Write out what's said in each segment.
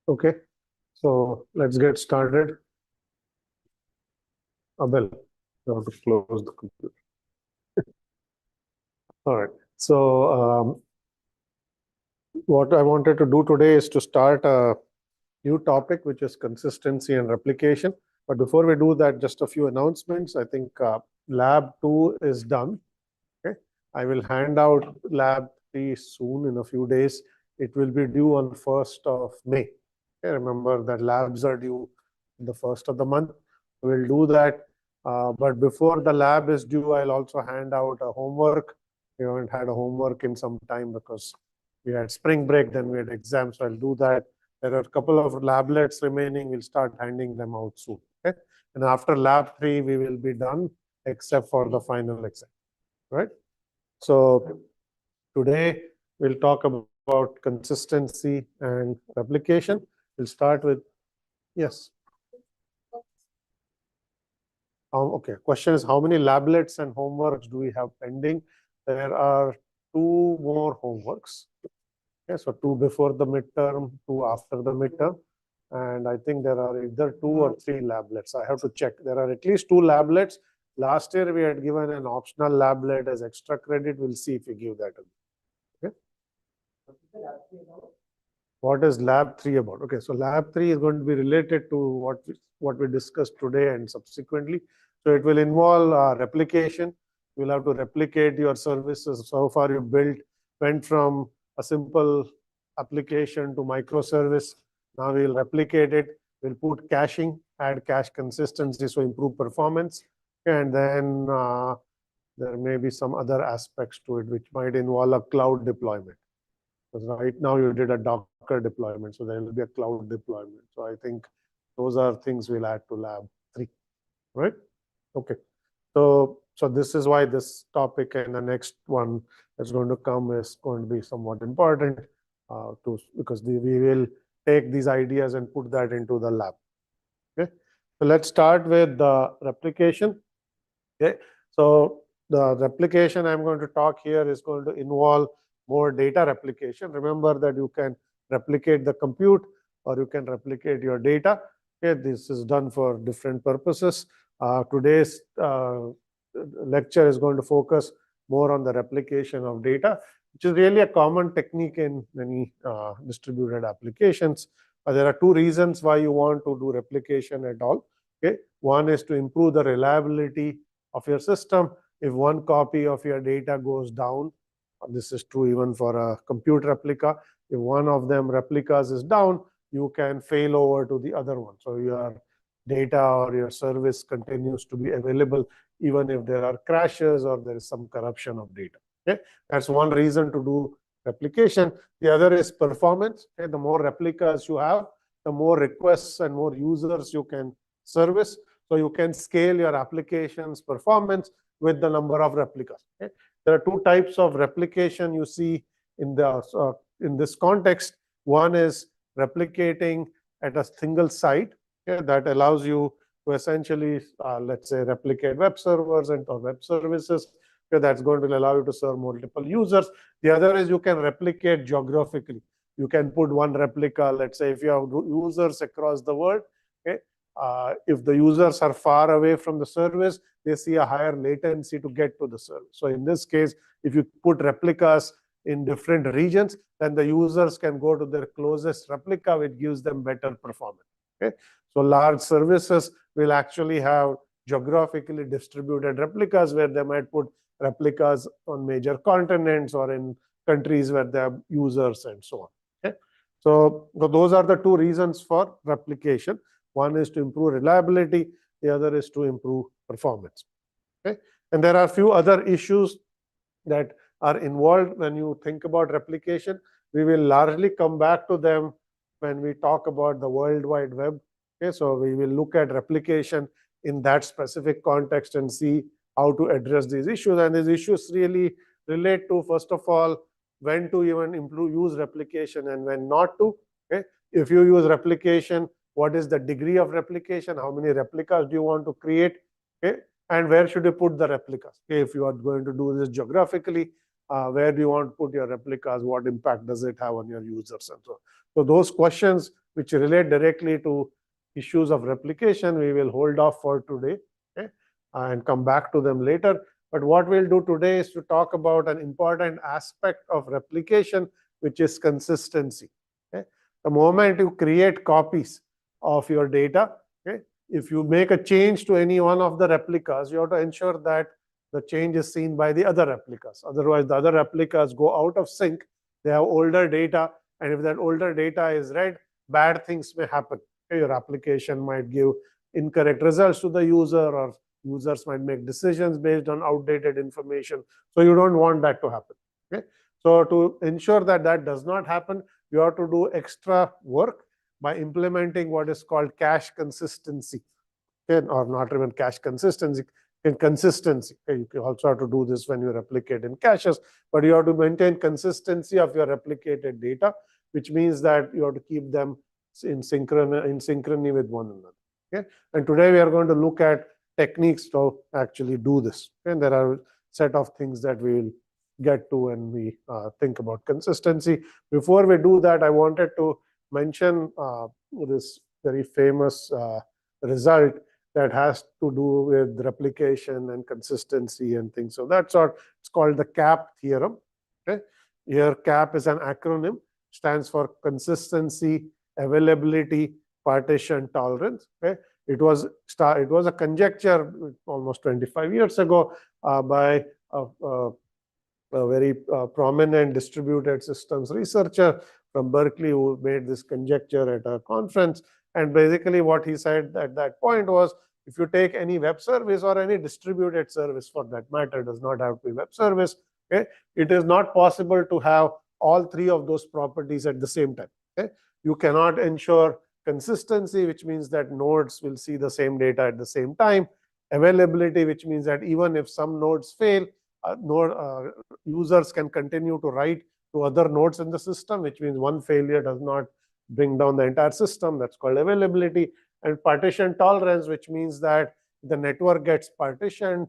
Okay, so let's get started. Abel, you have to close the computer. All right. So what I wanted to do today is to start a new topic, which is consistency and replication. But before we do that, just a few announcements. I think lab 2 is done. Okay, I will hand out lab 3 soon in a few days. It will be due on 1st of May. Okay, remember that labs are due the 1st of the month. We'll do that. But before the lab is due, I'll also hand out a homework. We haven't had a homework in some time because we had spring break, then we had exams. So I'll do that. There are a couple of lablets remaining. We'll start handing them out soon. Okay? And after lab 3, we will be done except for the final exam. Right? So today we'll talk about consistency and replication. We'll start with, yes. Okay, question is how many lablets and homeworks do we have pending? There are 2 more homeworks. Okay, so 2 before the midterm, 2 after the midterm. And I think there are either 2 or 3 lablets. I have to check. There are at least 2 lablets. Last year we had given an optional lablet as extra credit. We'll see if we give that again. Okay. What is lab 3 about? Okay, so lab 3 is going to be related to what we discussed today and subsequently. So it will involve replication. You'll have to replicate your services. So far you went from a simple application to microservice. Now we'll replicate it. We'll put caching, add cache consistency, so improve performance. And then there may be some other aspects to it, which might involve a cloud deployment. Because right now you did a Docker deployment, so there will be a cloud deployment. So I think those are things we'll add to lab 3, right? Okay. So this is why this topic and the next one that's going to come is going to be somewhat important because we will take these ideas and put that into the lab. Okay. So let's start with the replication. Okay. So the replication I'm going to talk here is going to involve more data replication. Remember that you can replicate the compute or you can replicate your data. Okay, this is done for different purposes. Today's lecture is going to focus more on the replication of data, which is really a common technique in many distributed applications. There are 2 reasons why you want to do replication at all. Okay, one is to improve the reliability of your system. If one copy of your data goes down, this is true even for a compute replica. If one of them replicas is down, you can fail over to the other one. So your data or your service continues to be available even if there are crashes or there is some corruption of data. Okay, that's one reason to do replication. The other is performance. Okay, the more replicas you have, the more requests and more users you can service. So you can scale your application's performance with the number of replicas. Okay? There are 2 types of replication you see in this context. One is replicating at a single site. Okay? That allows you to essentially, let's say, replicate web servers and or web services. Okay? That's going to allow you to serve multiple users. The other is you can replicate geographically. You can put one replica, let's say, if you have users across the world. Okay? If the users are far away from the service, they see a higher latency to get to the service. So in this case, if you put replicas in different regions, then the users can go to their closest replica, which gives them better performance. Okay? So large services will actually have geographically distributed replicas where they might put replicas on major continents or in countries where they have users and so on. Okay? So those are the 2 reasons for replication. One is to improve reliability. The other is to improve performance. Okay? And there are a few other issues that are involved when you think about replication. We will largely come back to them when we talk about the World Wide Web. Okay? So we will look at replication in that specific context and see how to address these issues. And these issues really relate to, first of all, when to even use replication and when not to. Okay? If you use replication, what is the degree of replication? How many replicas do you want to create? Okay? And where should you put the replicas? Okay? If you are going to do this geographically, where do you want to put your replicas? What impact does it have on your users and so on? So those questions which relate directly to issues of replication, we will hold off for today, okay, and come back to them later. But what we'll do today is to talk about an important aspect of replication, which is consistency. Okay? The moment you create copies of your data, okay, if you make a change to any one of the replicas, you have to ensure that the change is seen by the other replicas. Otherwise, the other replicas go out of sync. They have older data, and if that older data is read, bad things may happen. Okay? Your application might give incorrect results to the user, or users might make decisions based on outdated information. So you don't want that to happen. Okay? So to ensure that that does not happen, you have to do extra work by implementing what is called cache consistency, okay? Or not even cache consistency, in consistency. Okay? You also have to do this when you replicate in caches, but you have to maintain consistency of your replicated data, which means that you have to keep them in synchrony with one another. Okay? And today we are going to look at techniques to actually do this. And there are a set of things that we will get to when we think about consistency. Before we do that, I wanted to mention this very famous result that has to do with replication and consistency and things of that sort. It's called the CAP theorem. Okay? Here, CAP is an acronym, stands for consistency, availability, partition, tolerance. Okay? It was a conjecture almost 25 years ago by a very prominent distributed systems researcher from Berkeley, who made this conjecture at a conference. And basically what he said at that point was, if you take any web service or any distributed service for that matter, does not have to be web service, okay, it is not possible to have all three of those properties at the same time. Okay? You cannot ensure consistency, which means that nodes will see the same data at the same time. Availability, which means that even if some nodes fail, users can continue to write to other nodes in the system, which means one failure does not bring down the entire system. That's called availability. And partition tolerance, which means that the network gets partitioned,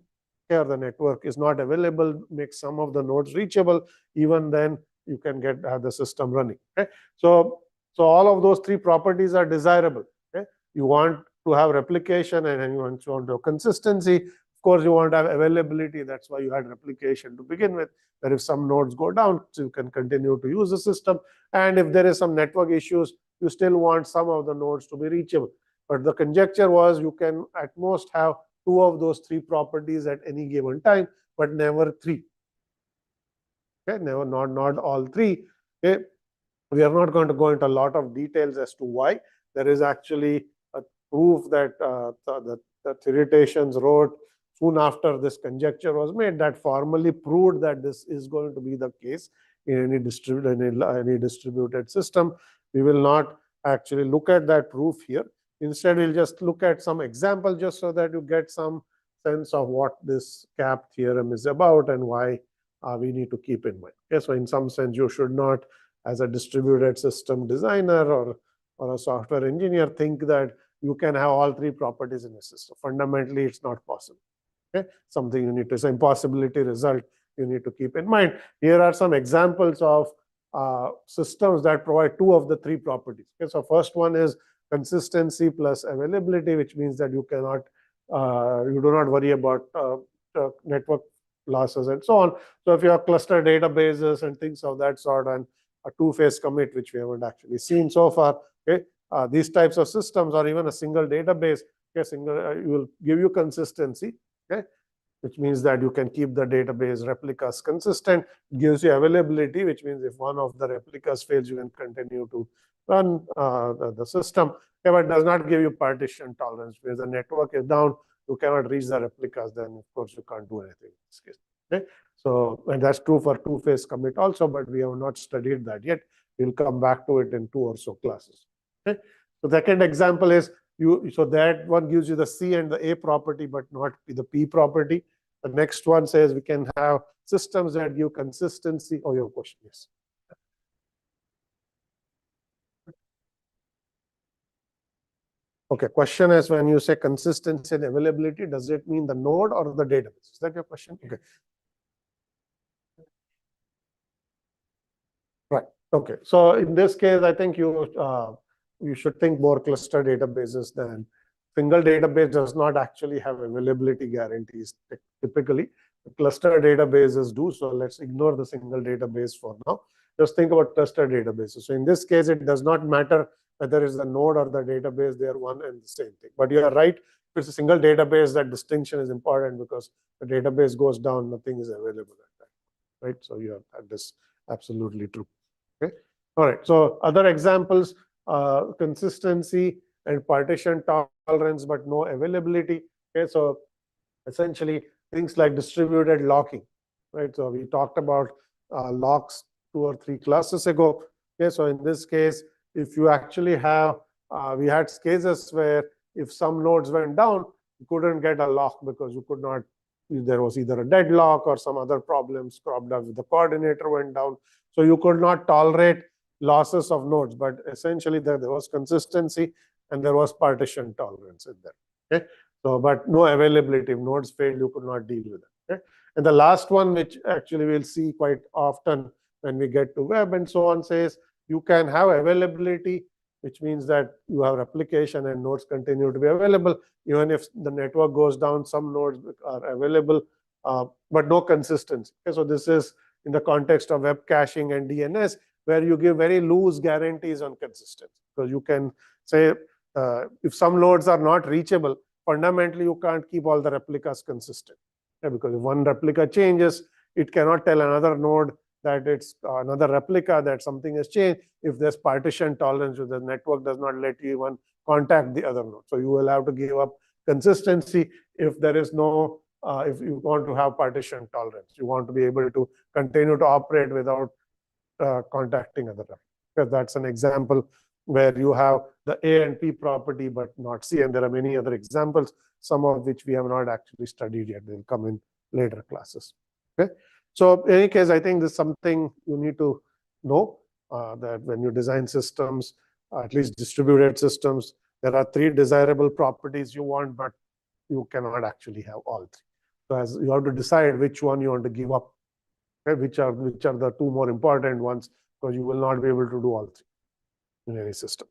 here the network is not available, makes some of the nodes reachable, even then you can have the system running. Okay? So all of those three properties are desirable. Okay? You want to have replication and you want to have consistency. Of course, you want to have availability. That's why you had replication to begin with, where if some nodes go down, so you can continue to use the system. And if there is some network issues, you still want some of the nodes to be reachable. But the conjecture was you can at most have two of those three properties at any given time, but never three. Okay, not all three. Okay. We are not going to go into a lot of details as to why. There is actually a proof that the theoreticians wrote soon after this conjecture was made that formally proved that this is going to be the case in any distributed system. We will not actually look at that proof here. Instead, we'll just look at some example just so that you get some sense of what this CAP theorem is about and why we need to keep in mind. Okay, so in some sense, you should not, as a distributed system designer or a software engineer, think that you can have all three properties in a system. Fundamentally, it's not possible. Okay? Something you need to, it's an impossibility result you need to keep in mind. Here are some examples of systems that provide two of the three properties. Okay? So first one is consistency plus availability, which means that you cannot, you do not worry about network losses and so on. So if you have cluster databases and things of that sort, and a two-phase commit, which we haven't actually seen so far, okay, these types of systems, or even a single database, okay, will give you consistency, okay, which means that you can keep the database replicas consistent. It gives you availability, which means if one of the replicas fails, you can continue to run the system. Okay, but it does not give you partition tolerance. Where the network is down, you cannot reach the replicas, then of course you can't do anything in this case. Okay? So, and that's true for two-phase commit also, but we have not studied that yet. We'll come back to it in 2 or so classes. Okay? So the second example is so that one gives you the C and the A property, but not the P property. The next one says we can have systems that give consistency. Oh, your question, yes. Okay, question is, when you say consistency and availability, does it mean the node or the database? Is that your question? Okay. Right. Okay. So in this case, I think you you should think more cluster databases than single database. Does not actually have availability guarantees typically. The cluster databases do. So let's ignore the single database for now. Just think about cluster databases. So in this case, it does not matter whether it's the node or the database, they are one and the same thing. But you are right, if it's a single database, that distinction is important because the database goes down, nothing is available at that, right? So you have that is absolutely true. Okay. All right. So other examples, consistency and partition tolerance, but no availability. Okay. So essentially things like distributed locking, right? So we talked about locks 2 or 3 classes ago. Okay. So in this case, if you actually have, we had cases where if some nodes went down, you couldn't get a lock because you could not, there was either a deadlock or some other problems cropped up with the coordinator went down. So you could not tolerate losses of nodes, but essentially there was consistency and there was partition tolerance in there. Okay. So, but no availability. If nodes failed, you could not deal with it. Okay. And the last one, which actually we'll see quite often when we get to web and so on, says you can have availability, which means that you have replication and nodes continue to be available. Even if the network goes down, some nodes are available, but no consistency. Okay. So this is in the context of web caching and DNS, where you give very loose guarantees on consistency. Because you can say, if some nodes are not reachable, fundamentally you can't keep all the replicas consistent. Okay. Because if one replica changes, it cannot tell another node that it's another replica, that something has changed. If there's partition tolerance, the network does not let you even contact the other node. So you will have to give up consistency if there is no, if you want to have partition tolerance. You want to be able to continue to operate without contacting other replicas. Because that's an example where you have the A and P property, but not C. And there are many other examples, some of which we have not actually studied yet. They'll come in later classes. Okay. So in any case, I think this is something you need to know, that when you design systems, at least distributed systems, there are 3 desirable properties you want, but you cannot actually have all 3. So as you have to decide which one you want to give up, okay, which are the 2 more important ones, because you will not be able to do all 3 in any system.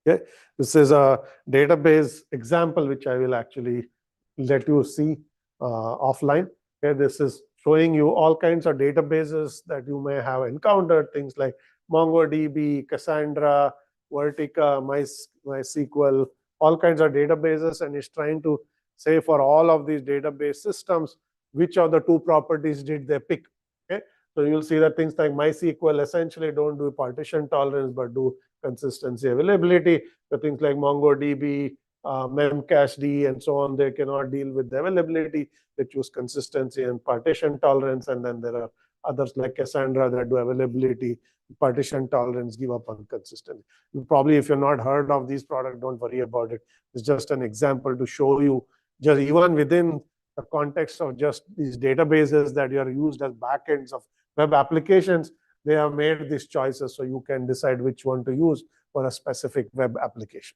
Okay, this is a database example which I will actually let you see offline. Okay, this is showing you all kinds of databases that you may have encountered, things like MongoDB, Cassandra, Vertica, MySQL, all kinds of databases, and it's trying to say for all of these database systems, which of the 2 properties did they pick. Okay, so you'll see that things like MySQL essentially don't do partition tolerance, but do consistency availability. So things like MongoDB, Memcached, and so on, they cannot deal with the availability. They choose consistency and partition tolerance. And then there are others like Cassandra that do availability, partition tolerance, give up on consistency. Probably if you've not heard of these products, don't worry about it. It's just an example to show you, just even within the context of just these databases that are used as backends of web applications, they have made these choices so you can decide which one to use for a specific web application.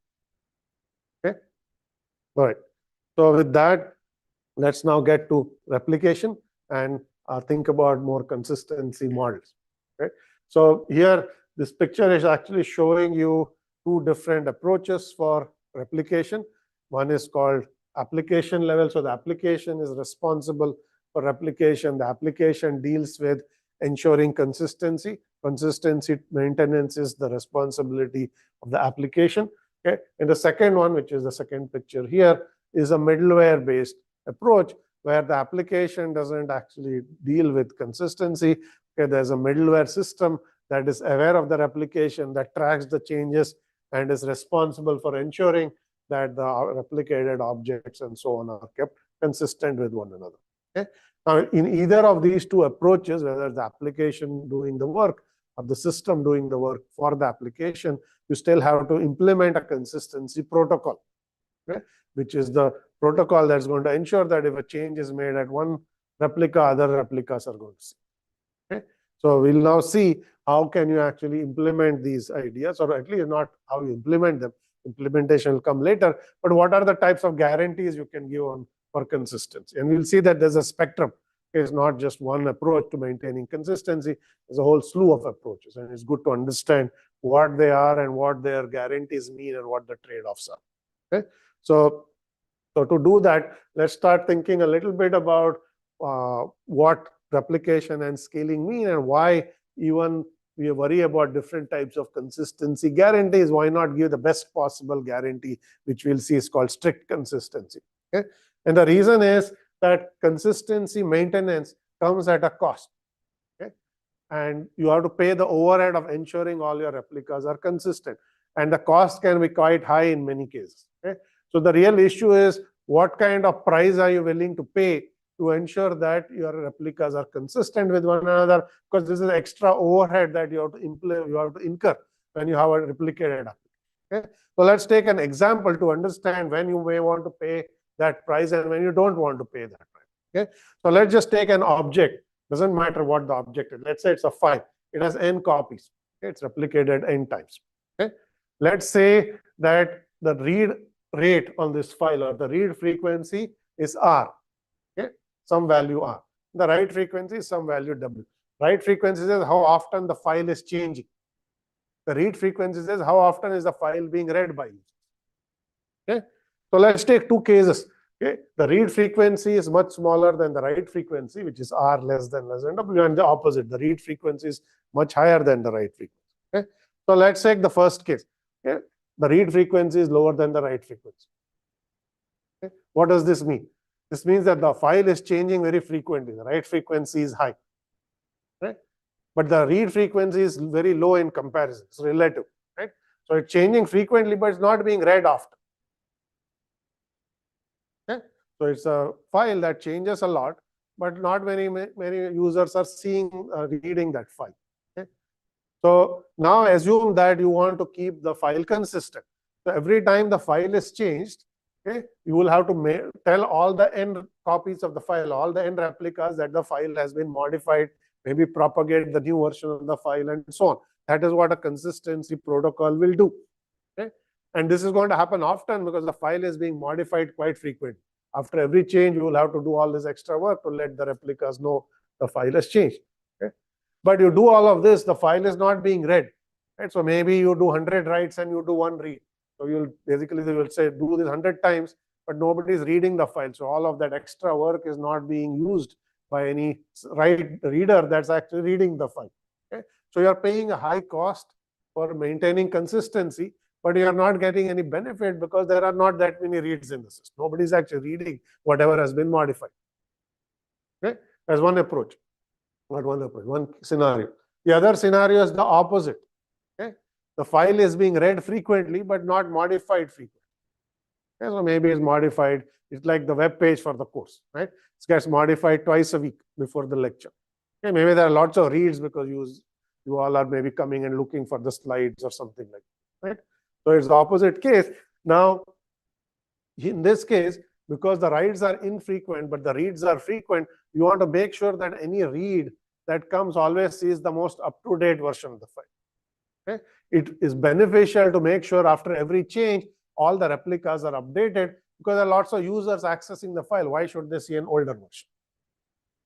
Okay. All right. So with that, let's now get to replication and think about more consistency models. Okay. So here, this picture is actually showing you 2 different approaches for replication. One is called application level. So the application is responsible for replication. The application deals with ensuring consistency. Consistency maintenance is the responsibility of the application. Okay. And the second one, which is the second picture here, is a middleware-based approach where the application doesn't actually deal with consistency. Okay. There's a middleware system that is aware of the replication, that tracks the changes, and is responsible for ensuring that the replicated objects and so on are kept consistent with one another. Okay. Now, in either of these 2 approaches, whether the application doing the work or the system doing the work for the application, you still have to implement a consistency protocol, okay, which is the protocol that's going to ensure that if a change is made at one replica, other replicas are going to see. Okay. So we'll now see how can you actually implement these ideas, or at least not how you implement them. Implementation will come later, but what are the types of guarantees you can give on for consistency? And we'll see that there's a spectrum. It's not just one approach to maintaining consistency. There's a whole slew of approaches, and it's good to understand what they are and what their guarantees mean and what the trade-offs are. Okay, so to do that, let's start thinking a little bit about what replication and scaling mean and why even we worry about different types of consistency guarantees. Why not give the best possible guarantee, which we'll see is called strict consistency. Okay, and the reason is that consistency maintenance comes at a cost. Okay, and you have to pay the overhead of ensuring all your replicas are consistent, and the cost can be quite high in many cases. Okay, so the real issue is what kind of price are you willing to pay to ensure that your replicas are consistent with one another, because this is extra overhead that you have to incur when you have a replicated application. Okay, so let's take an example to understand when you may want to pay that price and when you don't want to pay that price. Okay, so let's just take an object. Doesn't matter what the object is. Let's say it's a file. It has n copies. Okay, it's replicated n times. Okay, let's say that the read rate on this file or the read frequency is R. Okay, some value R. The write frequency is some value W. Write frequency is how often the file is changing. The read frequency is how often is the file being read by you. Okay, so let's take two cases. Okay, the read frequency is much smaller than the write frequency, which is R less than W, and the opposite. The read frequency is much higher than the write frequency. Okay, so let's take the first case. Okay, the read frequency is lower than the write frequency. Okay, what does this mean? This means that the file is changing very frequently. The write frequency is high, right? But the read frequency is very low in comparison. It's relative, right? So it's changing frequently, but it's not being read often. Okay, so it's a file that changes a lot, but not many users are reading that file. Okay, so now assume that you want to keep the file consistent. So every time the file is changed, okay, you will have to tell all the n copies of the file, all the n replicas that the file has been modified, maybe propagate the new version of the file and so on. That is what a consistency protocol will do. Okay, and this is going to happen often because the file is being modified quite frequently. After every change, you will have to do all this extra work to let the replicas know the file has changed. Okay, but you do all of this, the file is not being read. Right? So maybe you do 100 writes and you do 1 read. So you'll basically say do this 100 times, but nobody is reading the file. So all of that extra work is not being used by any reader that's actually reading the file. Okay, so you're paying a high cost for maintaining consistency, but you're not getting any benefit because there are not that many reads in the system. Nobody's actually reading whatever has been modified. Okay, that's one approach. Not one approach, one scenario. The other scenario is the opposite. Okay, the file is being read frequently, but not modified frequently. Okay, so maybe it's modified. It's like the web page for the course, right? It gets modified twice a week before the lecture. Okay, maybe there are lots of reads because you all are maybe coming and looking for the slides or something like that, right? So it's the opposite case. Now, in this case, because the writes are infrequent, but the reads are frequent, you want to make sure that any read that comes always sees the most up-to-date version of the file. Okay, it is beneficial to make sure after every change, all the replicas are updated because there are lots of users accessing the file. Why should they see an older version?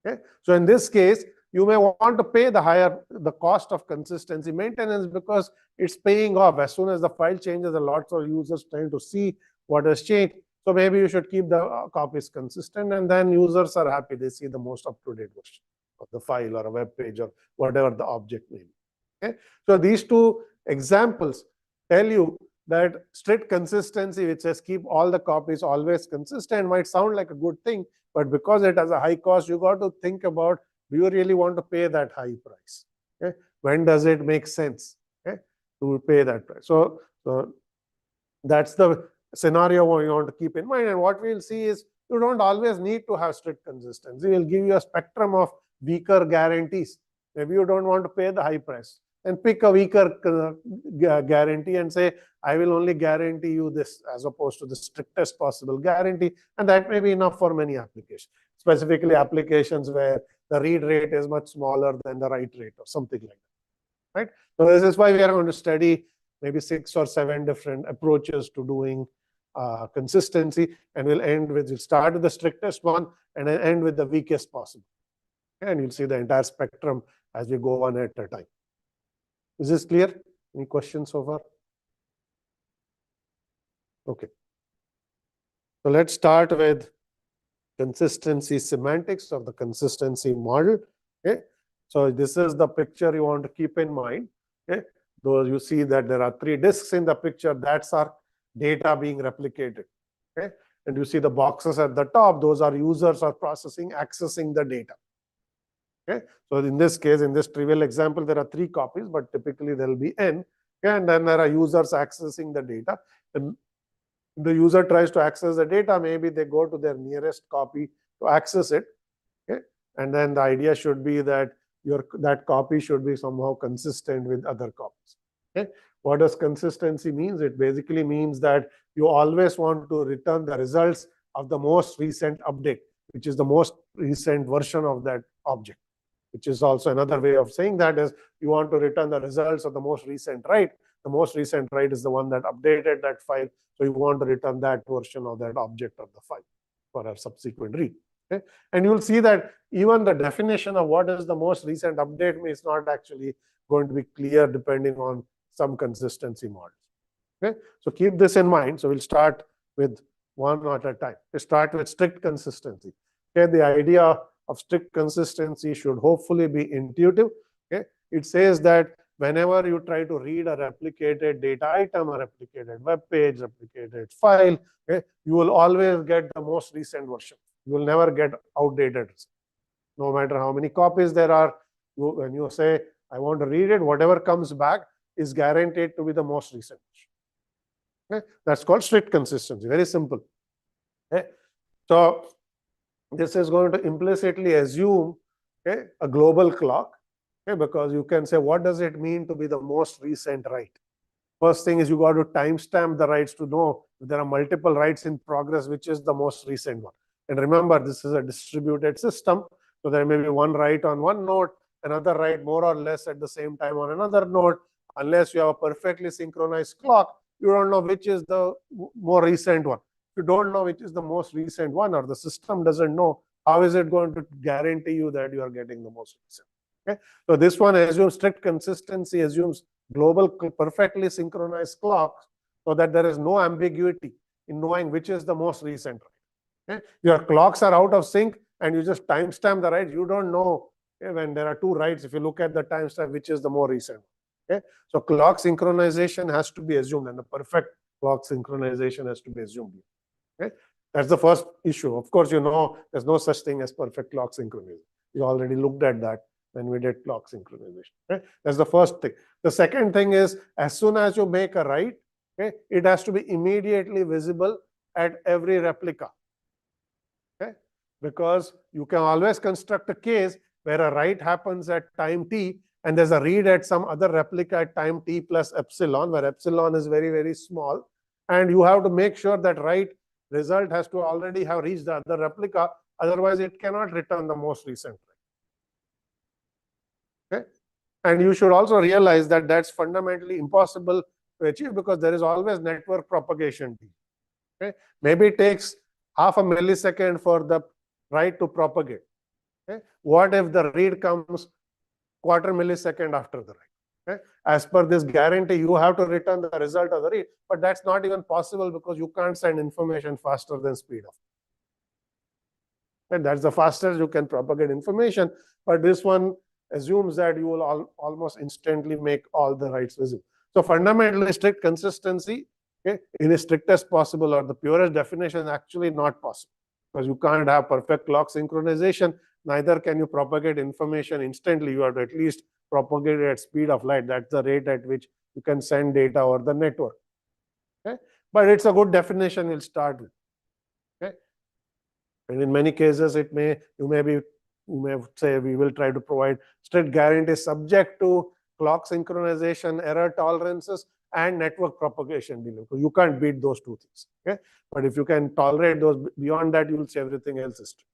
Okay, so in this case, you may want to pay the cost of consistency maintenance because it's paying off. As soon as the file changes, there are lots of users trying to see what has changed. So maybe you should keep the copies consistent, and then users are happy. They see the most up-to-date version of the file or a web page or whatever the object may be. Okay, so these two examples tell you that strict consistency, which says keep all the copies always consistent, might sound like a good thing, but because it has a high cost, you got to think about, do you really want to pay that high price? Okay, when does it make sense, okay, to pay that price? So that's the scenario you want to keep in mind. And what we'll see is you don't always need to have strict consistency. We'll give you a spectrum of weaker guarantees. Maybe you don't want to pay the high price, and pick a weaker guarantee and say, I will only guarantee you this as opposed to the strictest possible guarantee. And that may be enough for many applications, specifically applications where the read rate is much smaller than the write rate or something like that, right? So this is why we are going to study maybe 6 or 7 different approaches to doing consistency, and we'll start with the strictest one and then end with the weakest possible. And you'll see the entire spectrum as we go one at a time. Is this clear? Any questions so far? Okay. So let's start with consistency semantics or the consistency model. Okay. So this is the picture you want to keep in mind. Okay. Though you see that there are 3 disks in the picture, that's our data being replicated. Okay. And you see the boxes at the top, those are users or processing, accessing the data. Okay. So in this case, in this trivial example, there are 3 copies, but typically there will be n. Okay. And then there are users accessing the data. And the user tries to access the data, maybe they go to their nearest copy to access it. Okay. And then the idea should be that that copy should be somehow consistent with other copies. Okay. What does consistency means? It basically means that you always want to return the results of the most recent update, which is the most recent version of that object, which is also another way of saying that is you want to return the results of the most recent write. The most recent write is the one that updated that file. So you want to return that version of that object of the file for a subsequent read. Okay. And you'll see that even the definition of what is the most recent update is not actually going to be clear depending on some consistency models. Okay. So keep this in mind. So we'll start with one at a time. We start with strict consistency. Okay. The idea of strict consistency should hopefully be intuitive. Okay. It says that whenever you try to read a replicated data item, a replicated web page, replicated file, okay, you will always get the most recent version. You will never get outdated. No matter how many copies there are, when you say, I want to read it, whatever comes back is guaranteed to be the most recent version. Okay? That's called strict consistency. Very simple. Okay? So this is going to implicitly assume, okay, a global clock. Okay, because you can say, what does it mean to be the most recent write? First thing is you got to timestamp the writes to know if there are multiple writes in progress, which is the most recent one. And remember, this is a distributed system. So there may be one write on one node, another write more or less at the same time on another node. Unless you have a perfectly synchronized clock, you don't know which is the more recent one. If you don't know which is the most recent one, or the system doesn't know, how is it going to guarantee you that you are getting the most recent? Okay. So this one assumes strict consistency, assumes global perfectly synchronized clocks, so that there is no ambiguity in knowing which is the most recent write. Okay. Your clocks are out of sync and you just timestamp the write. You don't know, okay, when there are 2 writes, if you look at the timestamp, which is the more recent. Okay. So clock synchronization has to be assumed, and the perfect clock synchronization has to be assumed. Okay. That's the first issue. Of course, you know there's no such thing as perfect clock synchronization. We already looked at that when we did clock synchronization. Okay. That's the first thing. The second thing is, as soon as you make a write, okay, it has to be immediately visible at every replica. Okay. Because you can always construct a case where a write happens at time t, and there's a read at some other replica at time t plus epsilon, where epsilon is very, very small. And you have to make sure that write result has to already have reached the other replica. Otherwise, it cannot return the most recent write. Okay. And you should also realize that that's fundamentally impossible to achieve because there is always network propagation. Okay. Maybe it takes half a millisecond for the write to propagate. Okay. What if the read comes quarter millisecond after the write? Okay. As per this guarantee, you have to return the result of the read, but that's not even possible because you can't send information faster than speed of. And that's the fastest you can propagate information. But this one assumes that you will almost instantly make all the writes visible. So fundamentally, strict consistency, okay, in the strictest possible or the purest definition is actually not possible, because you can't have perfect clock synchronization. Neither can you propagate information instantly. You have to at least propagate it at speed of light. That's the rate at which you can send data over the network. Okay? But it's a good definition we'll start with. Okay? And in many cases, you may say we will try to provide strict guarantees subject to clock synchronization, error tolerances, and network propagation delay. So you can't beat those 2 things. Okay? But if you can tolerate those, beyond that, you will say everything else is true.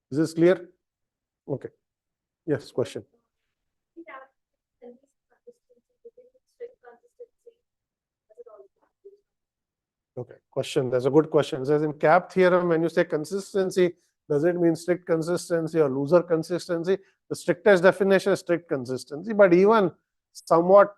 Is this clear? Okay. Yes, question. Okay, question. That's a good question. It says in CAP theorem, when you say consistency, does it mean strict consistency or looser consistency? The strictest definition is strict consistency. But even somewhat,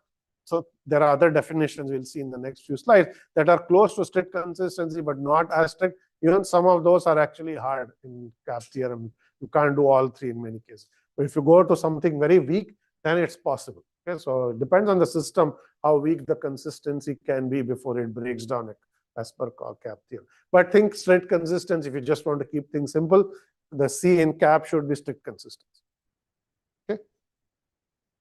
so there are other definitions we'll see in the next few slides that are close to strict consistency, but not as strict. Even some of those are actually hard in CAP theorem. You can't do all three in many cases. But if you go to something very weak, then it's possible. Okay, so it depends on the system how weak the consistency can be before it breaks down as per CAP theorem. But think strict consistency, if you just want to keep things simple, the C in CAP should be strict consistency. Okay.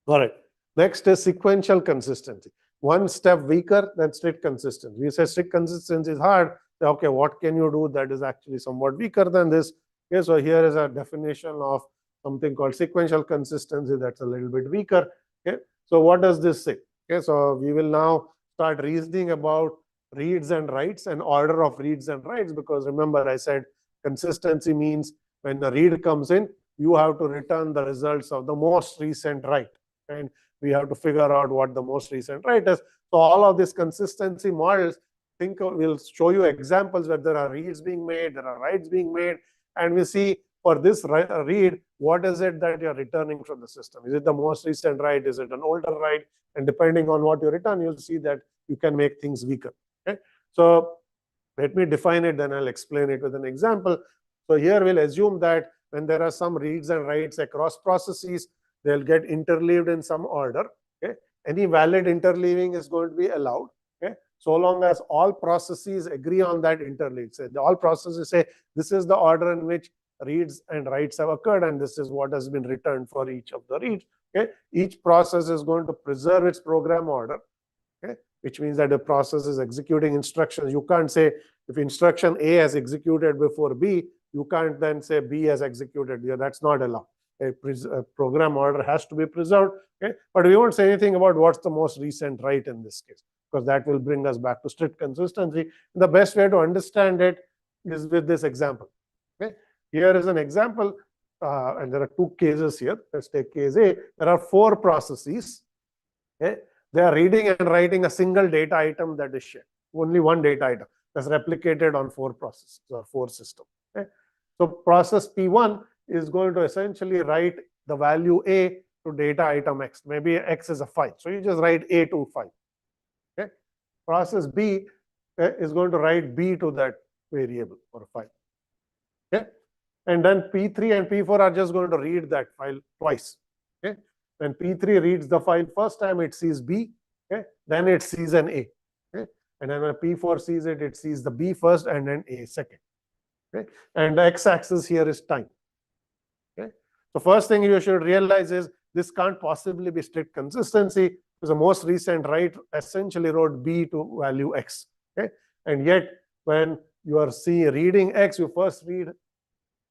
All right. Next is sequential consistency. One step weaker than strict consistency. We say strict consistency is hard. Okay, what can you do that is actually somewhat weaker than this? Okay, so here is a definition of something called sequential consistency that's a little bit weaker. Okay, so what does this say? Okay, so we will now start reasoning about reads and writes and order of reads and writes, because remember I said consistency means when the read comes in, you have to return the results of the most recent write, and we have to figure out what the most recent write is. So all of these consistency models, we'll show you examples where there are reads being made, there are writes being made, and we see for this read, what is it that you're returning from the system? Is it the most recent write? Is it an older write? And depending on what you return, you'll see that you can make things weaker. Okay? So let me define it, then I'll explain it with an example. So here we'll assume that when there are some reads and writes across processes, they'll get interleaved in some order. Okay? Any valid interleaving is going to be allowed. Okay? So long as all processes agree on that interleave. So all processes say this is the order in which reads and writes have occurred, and this is what has been returned for each of the reads. Okay? Each process is going to preserve its program order, okay? Which means that the process is executing instructions. You can't say if instruction A has executed before B, you can't then say B has executed. Yeah, that's not allowed. A program order has to be preserved. Okay? But we won't say anything about what's the most recent write in this case, because that will bring us back to strict consistency. The best way to understand it is with this example. Okay? Here is an example, and there are two cases here. Let's take case A. There are 4 processes. Okay? They are reading and writing a single data item that is shared. Only one data item that's replicated on 4 processes or 4 systems. Okay? So process P1 is going to essentially write the value A to data item X. Maybe X is a 5. So you just write A to 5. Okay? Process B is going to write B to that variable or 5. Okay? And then P3 and P4 are just going to read that file twice. Okay? When P3 reads the file first time, it sees B. Okay? Then it sees an A. Okay? And then when P4 sees it, it sees the B first and then A second. Okay? And the x-axis here is time. Okay? So first thing you should realize is this can't possibly be strict consistency, because the most recent write essentially wrote B to value X. Okay? And yet when you are reading X, you first read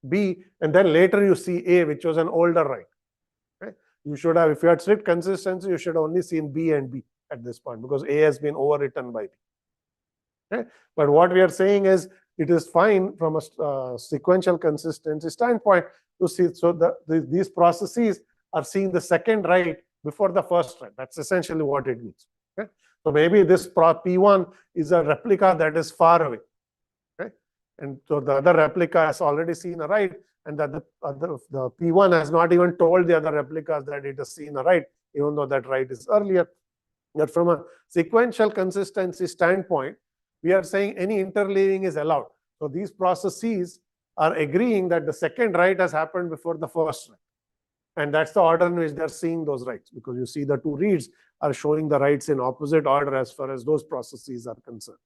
B, and then later you see A, which was an older write. Okay? You should have, if you had strict consistency, you should have only seen B and B at this point, because A has been overwritten by B. Okay? But what we are saying is it is fine from a sequential consistency standpoint to see. So these processes are seeing the second write before the first write. That's essentially what it means. Okay? So maybe this P1 is a replica that is far away. Okay? And so the other replica has already seen a write, and the P1 has not even told the other replicas that it has seen a write, even though that write is earlier. But from a sequential consistency standpoint, we are saying any interleaving is allowed. So these processes are agreeing that the second write has happened before the first write. And that's the order in which they're seeing those writes, because you see the 2 reads are showing the writes in opposite order as far as those processes are concerned.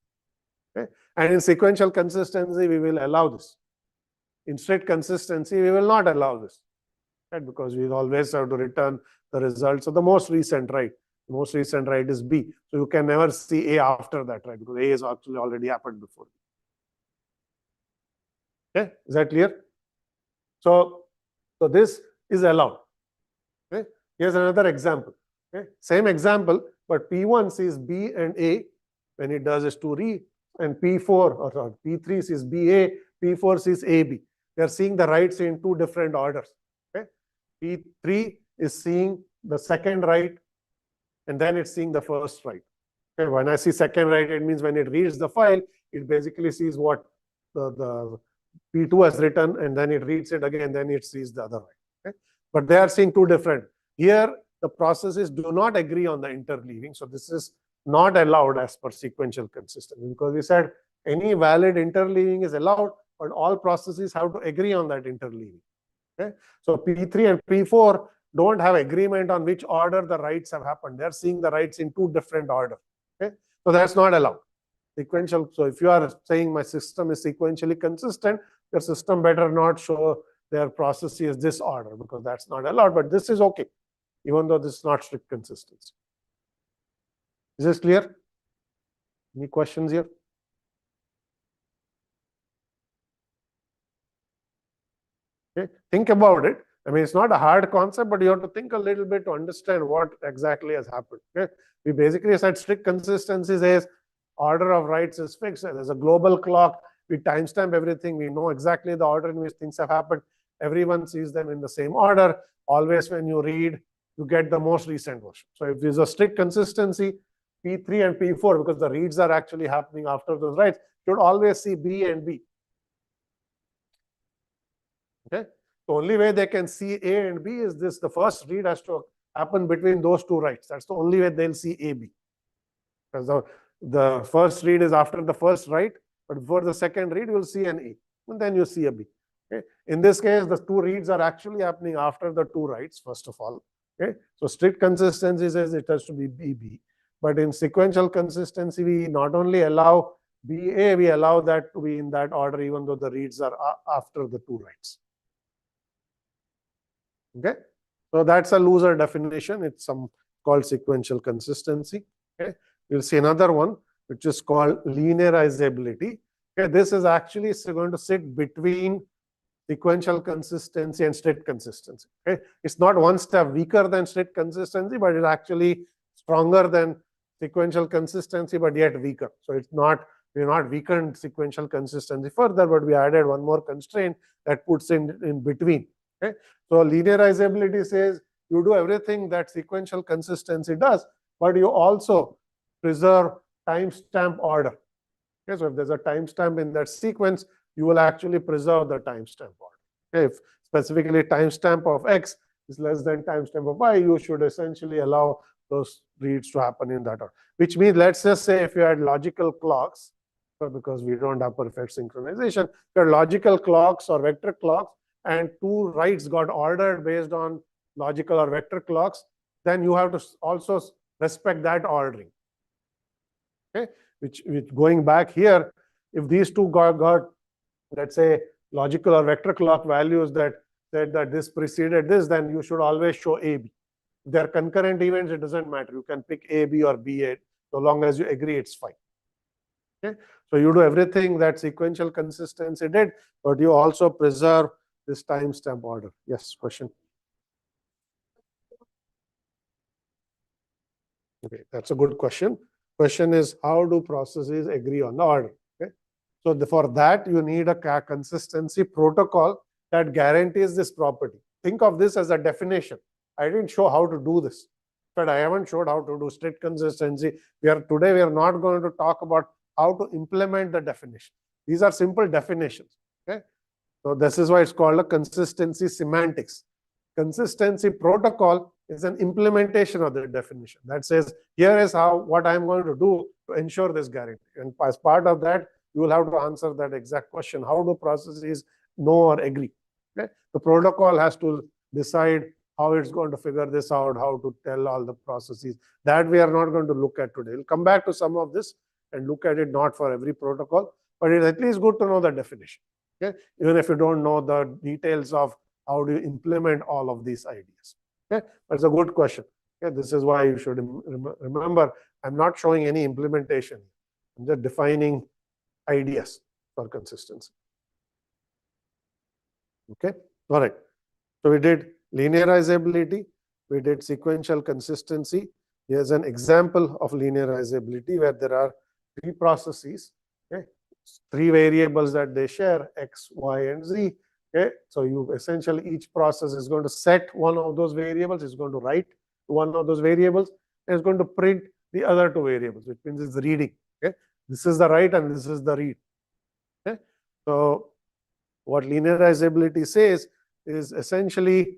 Okay? And in sequential consistency, we will allow this. In strict consistency, we will not allow this, right? Because we always have to return the results of the most recent write. The most recent write is B. So you can never see A after that, right? Because A has actually already happened before. Okay, is that clear? So this is allowed. Okay, here's another example. Okay, same example, but P1 sees B and A when it does its 2 read, and P4 or P3 sees BA, P4 sees AB. They're seeing the writes in 2 different orders. Okay, P3 is seeing the second write, and then it's seeing the first write. Okay, when I see second write, it means when it reads the file, it basically sees what the P2 has written, and then it reads it again, then it sees the other write. Okay? But they are seeing 2 different. Here, the processes do not agree on the interleaving. So this is not allowed as per sequential consistency, because we said any valid interleaving is allowed, but all processes have to agree on that interleaving. Okay? So P3 and P4 don't have agreement on which order the writes have happened. They're seeing the writes in two different orders. Okay? So that's not allowed. Sequential. So if you are saying my system is sequentially consistent, your system better not show their processes this order, because that's not allowed. But this is okay, even though this is not strict consistency. Is this clear? Any questions here? Okay. Think about it. I mean, it's not a hard concept, but you have to think a little bit to understand what exactly has happened. Okay. We basically said strict consistency says order of writes is fixed. There's a global clock. We timestamp everything. We know exactly the order in which things have happened. Everyone sees them in the same order. Always when you read, you get the most recent version. So if there's a strict consistency, P3 and P4, because the reads are actually happening after those writes, you should always see B and B. Okay. The only way they can see A and B is this: the first read has to happen between those two writes. That's the only way they'll see AB. Because the first read is after the first write, but before the second read, you'll see an A, and then you see a B. Okay. In this case, the two reads are actually happening after the two writes, first of all. Okay. So strict consistency says it has to be BB. But in sequential consistency, we not only allow BA, we allow that to be in that order, even though the reads are after the two writes. Okay. So that's a loser definition. It's called sequential consistency. Okay. We'll see another one, which is called linearizability. Okay. This is actually going to sit between sequential consistency and strict consistency. Okay. It's not one step weaker than strict consistency, but it's actually stronger than sequential consistency, but yet weaker. So it's not, we're not weakened sequential consistency further, but we added one more constraint that puts in between. Okay. So linearizability says you do everything that sequential consistency does, but you also preserve timestamp order. Okay. So if there's a timestamp in that sequence, you will actually preserve the timestamp order. Okay. If specifically timestamp of X is less than timestamp of Y, you should essentially allow those reads to happen in that order. Which means, let's just say if you had logical clocks, because we don't have perfect synchronization, your logical clocks or vector clocks, and two writes got ordered based on logical or vector clocks, then you have to also respect that ordering. Okay, which going back here, if these two got let's say logical or vector clock values that said that this preceded this, then you should always show AB. If they're concurrent events, it doesn't matter. You can pick AB or BA, so long as you agree, it's fine. Okay, so you do everything that sequential consistency did, but you also preserve this timestamp order. Yes, question. Okay, that's a good question. Question is, how do processes agree on the order? Okay, so for that you need a consistency protocol that guarantees this property. Think of this as a definition. I didn't show how to do this, but I haven't showed how to do strict consistency. Today we are not going to talk about how to implement the definition. These are simple definitions. Okay, so this is why it's called a consistency semantics. Consistency protocol is an implementation of the definition that says, here is what I'm going to do to ensure this guarantee. And as part of that, you will have to answer that exact question. How do processes know or agree? Okay? The protocol has to decide how it's going to figure this out, how to tell all the processes. That we are not going to look at today. We'll come back to some of this and look at it, not for every protocol, but it's at least good to know the definition. Okay? Even if you don't know the details of how do you implement all of these ideas. Okay? But it's a good question. Okay? This is why you should remember, I'm not showing any implementation. I'm just defining ideas for consistency. Okay. All right. So we did linearizability. We did sequential consistency. Here's an example of linearizability where there are three processes. Okay. Three variables that they share, X, Y, and Z. Okay. So you essentially, each process is going to set one of those variables, is going to write one of those variables, and it's going to print the other two variables, which means it's reading. Okay. This is the write and this is the read. Okay. So what linearizability says is essentially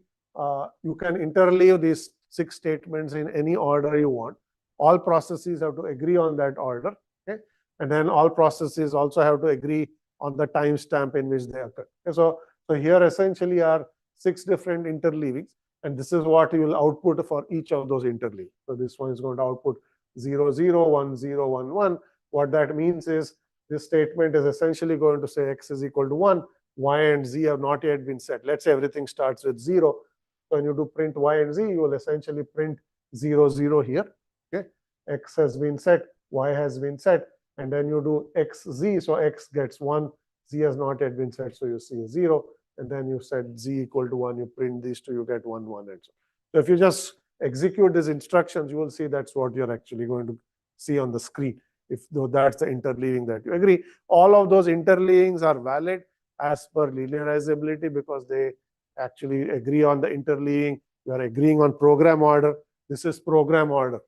you can interleave these 6 statements in any order you want. All processes have to agree on that order. Okay? And then all processes also have to agree on the timestamp in which they occur. Okay? So here essentially are 6 different interleavings, and this is what you will output for each of those interleavings. So this one is going to output 0, 0, 1, 0, 1, 1. What that means is this statement is essentially going to say x is equal to 1. Y and z have not yet been set. Let's say everything starts with 0. So when you do print y and z, you will essentially print 0, 0 here. Okay, x has been set, y has been set, and then you do x, z. So x gets 1, z has not yet been set, so you see 0, and then you set z equal to 1. You print these two, you get 1, 1, and so. So if you just execute these instructions, you will see that's what you're actually going to see on the screen. If though that's the interleaving that you agree, all of those interleavings are valid as per linearizability because they actually agree on the interleaving. You are agreeing on program order. This is program order.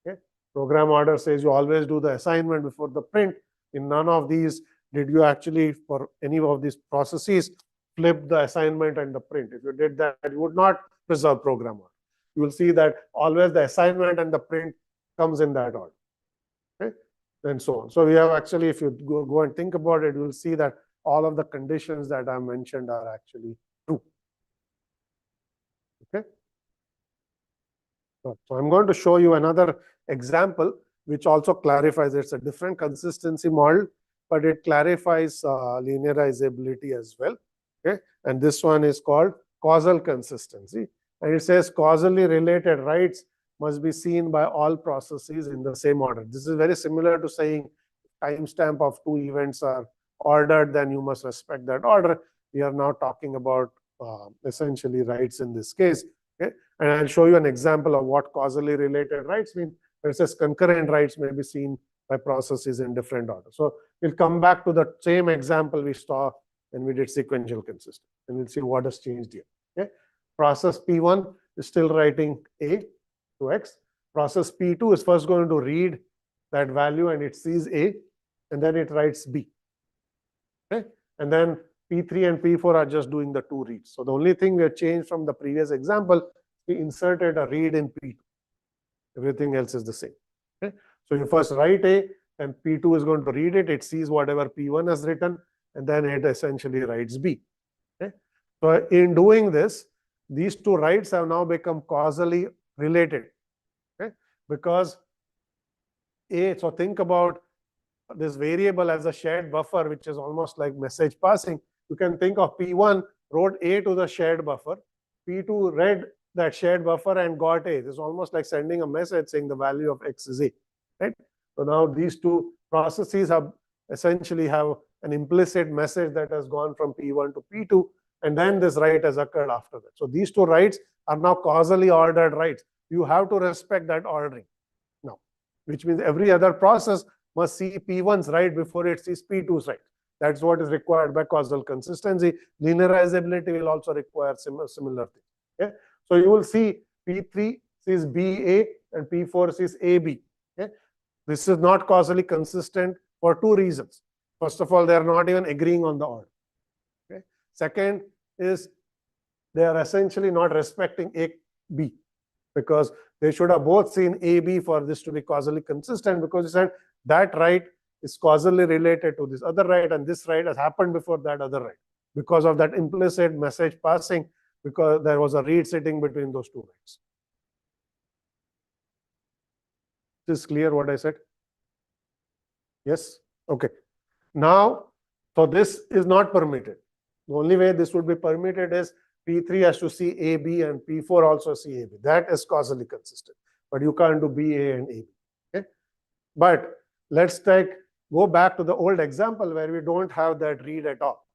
Okay? Program order says you always do the assignment before the print. In none of these did you actually, for any of these processes, flip the assignment and the print. If you did that, you would not preserve program order. You will see that always the assignment and the print comes in that order. Okay? And so on. So we have actually, if you go and think about it, you will see that all of the conditions that I mentioned are actually true. Okay. So I'm going to show you another example which also clarifies. It's a different consistency model, but it clarifies linearizability as well. Okay. And this one is called causal consistency. And it says causally related writes must be seen by all processes in the same order. This is very similar to saying timestamp of 2 events are ordered, then you must respect that order. We are now talking about essentially writes in this case. Okay? And I'll show you an example of what causally related writes mean. It says concurrent writes may be seen by processes in different order. So we'll come back to the same example we saw when we did sequential consistency, and we'll see what has changed here. Okay? Process P1 is still writing A to X. Process P2 is first going to read that value and it sees A, and then it writes B. Okay? And then P3 and P4 are just doing the 2 reads. So the only thing we have changed from the previous example, we inserted a read in P2. Everything else is the same. Okay? So you first write A, and P2 is going to read it. It sees whatever P1 has written, and then it essentially writes B. Okay? So in doing this, these 2 writes have now become causally related. Okay? Because A, so think about this variable as a shared buffer, which is almost like message passing. You can think of P1 wrote A to the shared buffer. P2 read that shared buffer and got A. It's almost like sending a message saying the value of X is A. Right? So now these 2 processes have essentially have an implicit message that has gone from P1 to P2, and then this write has occurred after that. So these 2 writes are now causally ordered writes. You have to respect that ordering now, which means every other process must see P1's write before it sees P2's write. That's what is required by causal consistency. Linearizability will also require similar things. Okay? So you will see P3 sees BA and P4 sees AB. Okay? This is not causally consistent for 2 reasons. First of all, they are not even agreeing on the order. Okay? Second is they are essentially not respecting AB, because they should have both seen AB for this to be causally consistent, because you said that write is causally related to this other write, and this write has happened before that other write because of that implicit message passing, because there was a read sitting between those 2 writes. Is this clear what I said? Yes? Okay. Now, so this is not permitted. The only way this would be permitted is P3 has to see AB and P4 also see AB. That is causally consistent. But you can't do BA and AB. Okay? But let's go back to the old example where we don't have that read at all.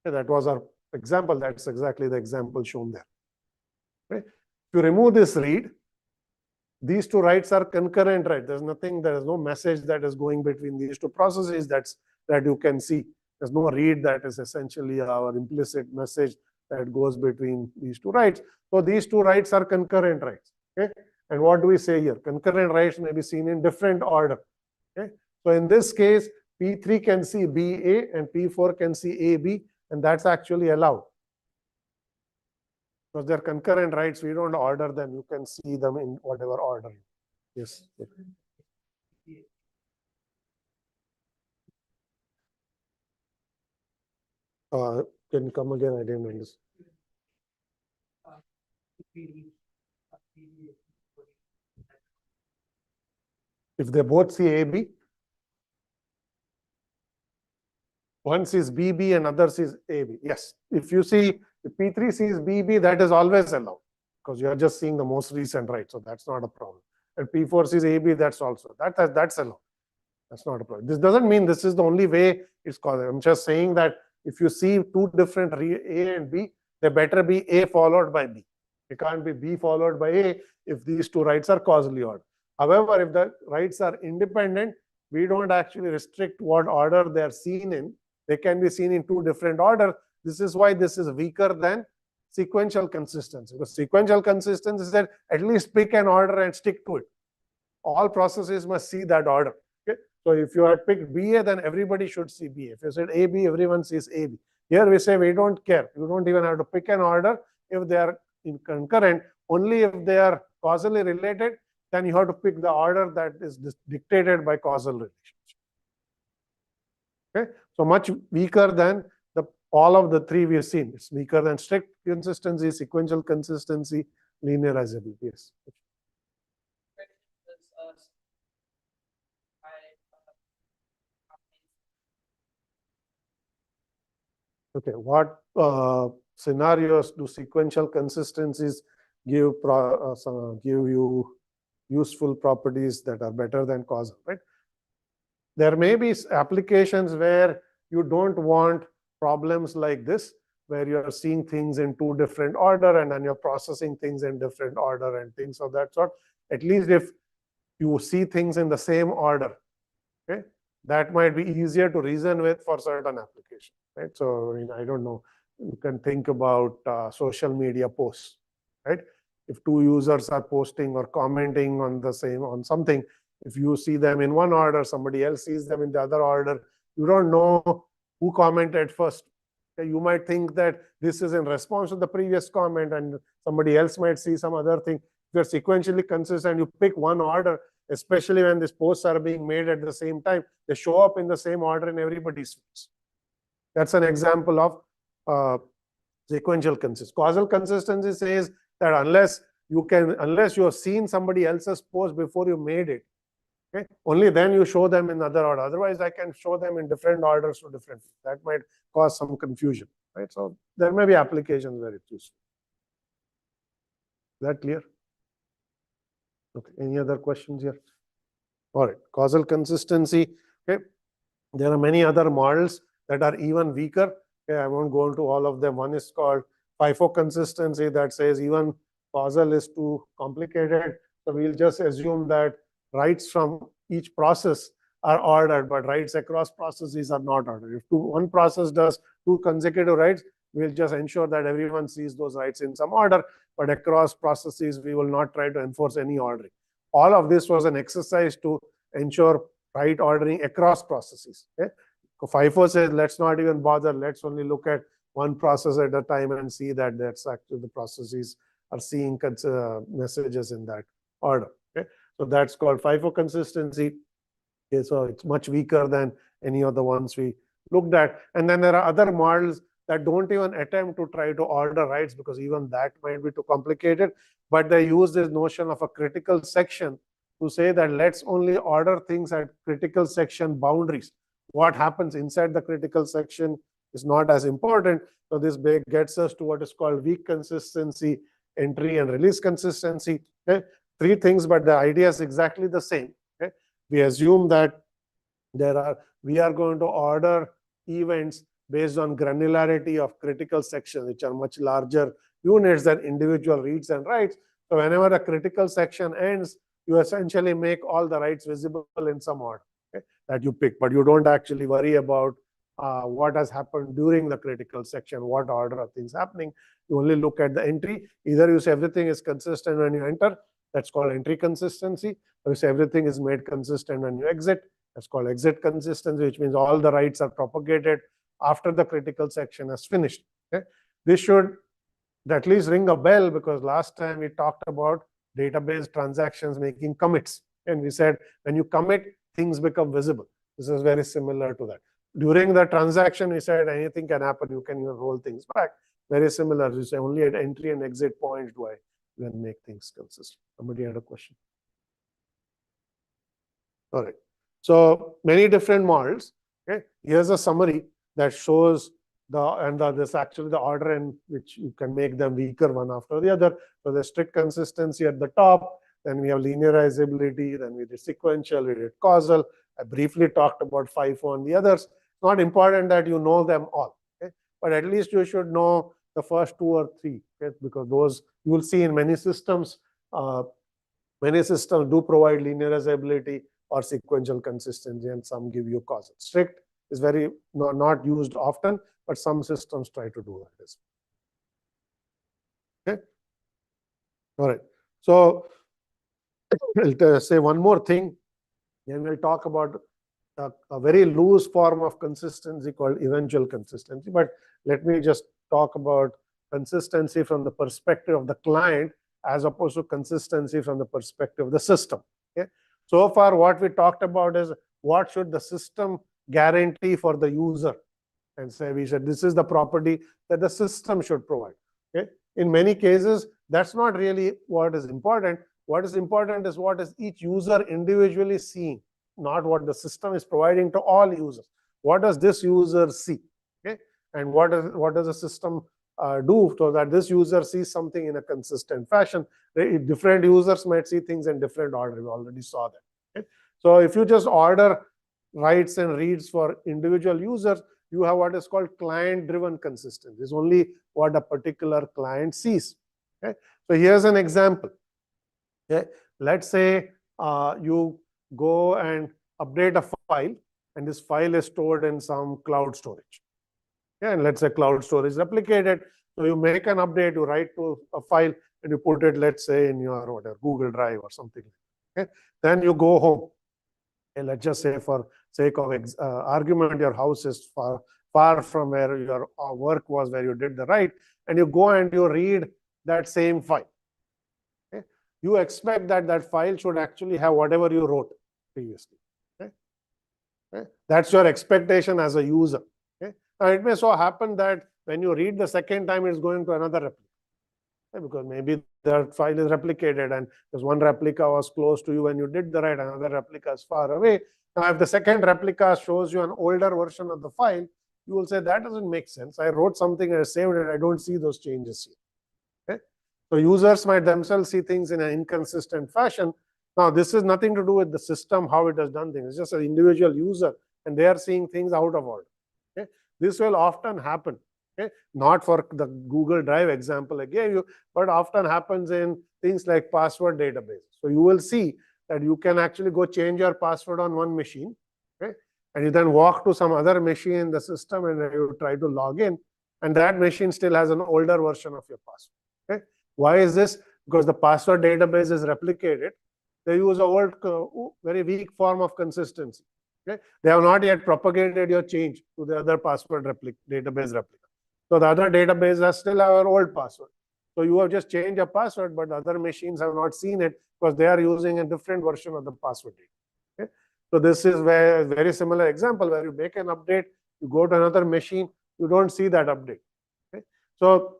Okay, that was our example. That's exactly the example shown there. Okay? If you remove this read, these 2 writes are concurrent write. There's nothing, there is no message that is going between these 2 processes that you can see. There's no read that is essentially our implicit message that goes between these 2 writes. So these 2 writes are concurrent writes. Okay? And what do we say here? Concurrent writes may be seen in different order. Okay? So in this case, P3 can see BA and P4 can see AB, and that's actually allowed. Because they're concurrent writes, we don't order them. You can see them in whatever order. Yes. Can you come again? I didn't understand. If they both see AB, one sees BB and other sees AB. Yes. If you see if P3 sees BB, that is always allowed because you are just seeing the most recent write. So that's not a problem. And P4 sees AB, that's also that's allowed. That's not a problem. This doesn't mean this is the only way it's called. I'm just saying that if you see two different A and B, they better be A followed by B. It can't be B followed by A if these two writes are causally ordered. However, if the writes are independent, we don't actually restrict what order they are seen in. They can be seen in two different orders. This is why this is weaker than sequential consistency. Because sequential consistency is that at least pick an order and stick to it. All processes must see that order. Okay? So if you had picked BA, then everybody should see BA. If you said AB, everyone sees AB. Here we say we don't care. You don't even have to pick an order if they are in concurrent. Only if they are causally related, then you have to pick the order that is dictated by causal relationship. Okay? So much weaker than all of the three we have seen. It's weaker than strict consistency, sequential consistency, linearizability. Yes. Okay, what scenarios do sequential consistencies give you useful properties that are better than causal, right? There may be applications where you don't want problems like this, where you are seeing things in two different order and then you're processing things in different order and things of that sort. At least if you see things in the same order, okay, that might be easier to reason with for certain applications, right? So, I mean, I don't know, you can think about social media posts, right? If two users are posting or commenting on something, if you see them in one order, somebody else sees them in the other order, you don't know who commented first. Okay? You might think that this is in response to the previous comment and somebody else might see some other thing. If you're sequentially consistent, you pick one order, especially when these posts are being made at the same time, they show up in the same order in everybody's feeds. That's an example of sequential consistency. Causal consistency says that unless you have seen somebody else's post before you made it, okay, only then you show them in other order. Otherwise, I can show them in different orders to different people. That might cause some confusion, right? So there may be applications where it's useful. Is that clear? Okay. Any other questions here? All right. Causal consistency. Okay. There are many other models that are even weaker. Okay. I won't go into all of them. One is called FIFO consistency that says even causal is too complicated. So we'll just assume that writes from each process are ordered, but writes across processes are not ordered. If one process does two consecutive writes, we'll just ensure that everyone sees those writes in some order, but across processes, we will not try to enforce any ordering. All of this was an exercise to ensure write ordering across processes. Okay? So FIFO says, let's not even bother. Let's only look at one process at a time and see that that's actually the processes are seeing messages in that order. Okay? So that's called FIFO consistency. Okay, so it's much weaker than any of the ones we looked at. And then there are other models that don't even attempt to try to order writes because even that might be too complicated. But they use this notion of a critical section to say that let's only order things at critical section boundaries. What happens inside the critical section is not as important. So this gets us to what is called weak consistency, entry and release consistency. Okay? Three things, but the idea is exactly the same. Okay? We assume that we are going to order events based on granularity of critical sections, which are much larger units than individual reads and writes. So whenever a critical section ends, you essentially make all the writes visible in some order, okay, that you pick, but you don't actually worry about what has happened during the critical section, what order of things happening. You only look at the entry. Either you say everything is consistent when you enter, that's called entry consistency, or you say everything is made consistent when you exit, that's called exit consistency, which means all the writes are propagated after the critical section has finished. Okay? This should at least ring a bell, because last time we talked about database transactions making commits. And we said when you commit, things become visible. This is very similar to that. During the transaction, we said anything can happen. You can even roll things back. Very similar. You say only at entry and exit points do I then make things consistent. Somebody had a question? All right. So many different models. Okay. Here's a summary that shows this actually the order in which you can make them weaker one after the other. So there's strict consistency at the top. Then we have linearizability. Then we did sequential. We did causal. I briefly talked about FIFO and the others. It's not important that you know them all. Okay. But at least you should know the first 2 or 3. Okay. Because those you will see in many systems. Many systems do provide linearizability or sequential consistency, and some give you causal. Strict is very not used often, but some systems try to do that as well. Okay. All right. So I'll say one more thing. Then we'll talk about a very loose form of consistency called eventual consistency. But let me just talk about consistency from the perspective of the client as opposed to consistency from the perspective of the system. Okay. So far, what we talked about is what should the system guarantee for the user, and say we said this is the property that the system should provide. Okay. In many cases, that's not really what is important. What is important is what is each user individually seeing, not what the system is providing to all users. What does this user see? Okay. And what does the system do so that this user sees something in a consistent fashion? Different users might see things in different order. We already saw that. Okay. So if you just order writes and reads for individual users, you have what is called client-driven consistency. It's only what a particular client sees. Okay. So here's an example. Okay. Let's say you go and update a file, and this file is stored in some cloud storage. Okay. And let's say cloud storage is replicated. So you make an update, you write to a file, and you put it, let's say, in your whatever Google Drive or something. Okay. Then you go home. And let's just say, for sake of argument, your house is far from where your work was, where you did the write, and you go and you read that same file. Okay. You expect that that file should actually have whatever you wrote previously. Okay. Okay. That's your expectation as a user. Okay. Now, it may so happen that when you read the second time, it's going to another replica. Okay. Because maybe the file is replicated, and there's one replica was close to you when you did the write, another replica is far away. Now, if the second replica shows you an older version of the file, you will say that doesn't make sense. I wrote something and I saved it. I don't see those changes here. Okay. So users might themselves see things in an inconsistent fashion. Now, this is nothing to do with the system, how it has done things. It's just an individual user, and they are seeing things out of order. Okay. This will often happen. Okay. Not for the Google Drive example I gave you, but often happens in things like password databases. So you will see that you can actually go change your password on one machine. Okay. And you then walk to some other machine in the system and you try to log in, and that machine still has an older version of your password. Okay. Why is this? Because the password database is replicated. They use a old, very weak form of consistency. Okay. They have not yet propagated your change to the other password database replica. So the other database still have an old password. So you have just changed your password, but other machines have not seen it because they are using a different version of the password data. Okay. So this is where a very similar example where you make an update, you go to another machine, you don't see that update. Okay. So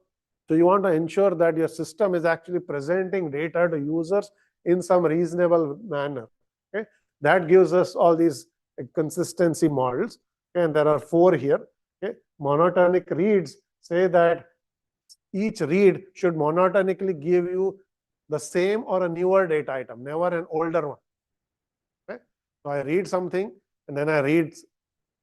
you want to ensure that your system is actually presenting data to users in some reasonable manner. Okay. That gives us all these consistency models. Okay. And there are 4 here. Okay. Monotonic reads say that each read should monotonically give you the same or a newer data item, never an older one. Okay. So I read something, and then I read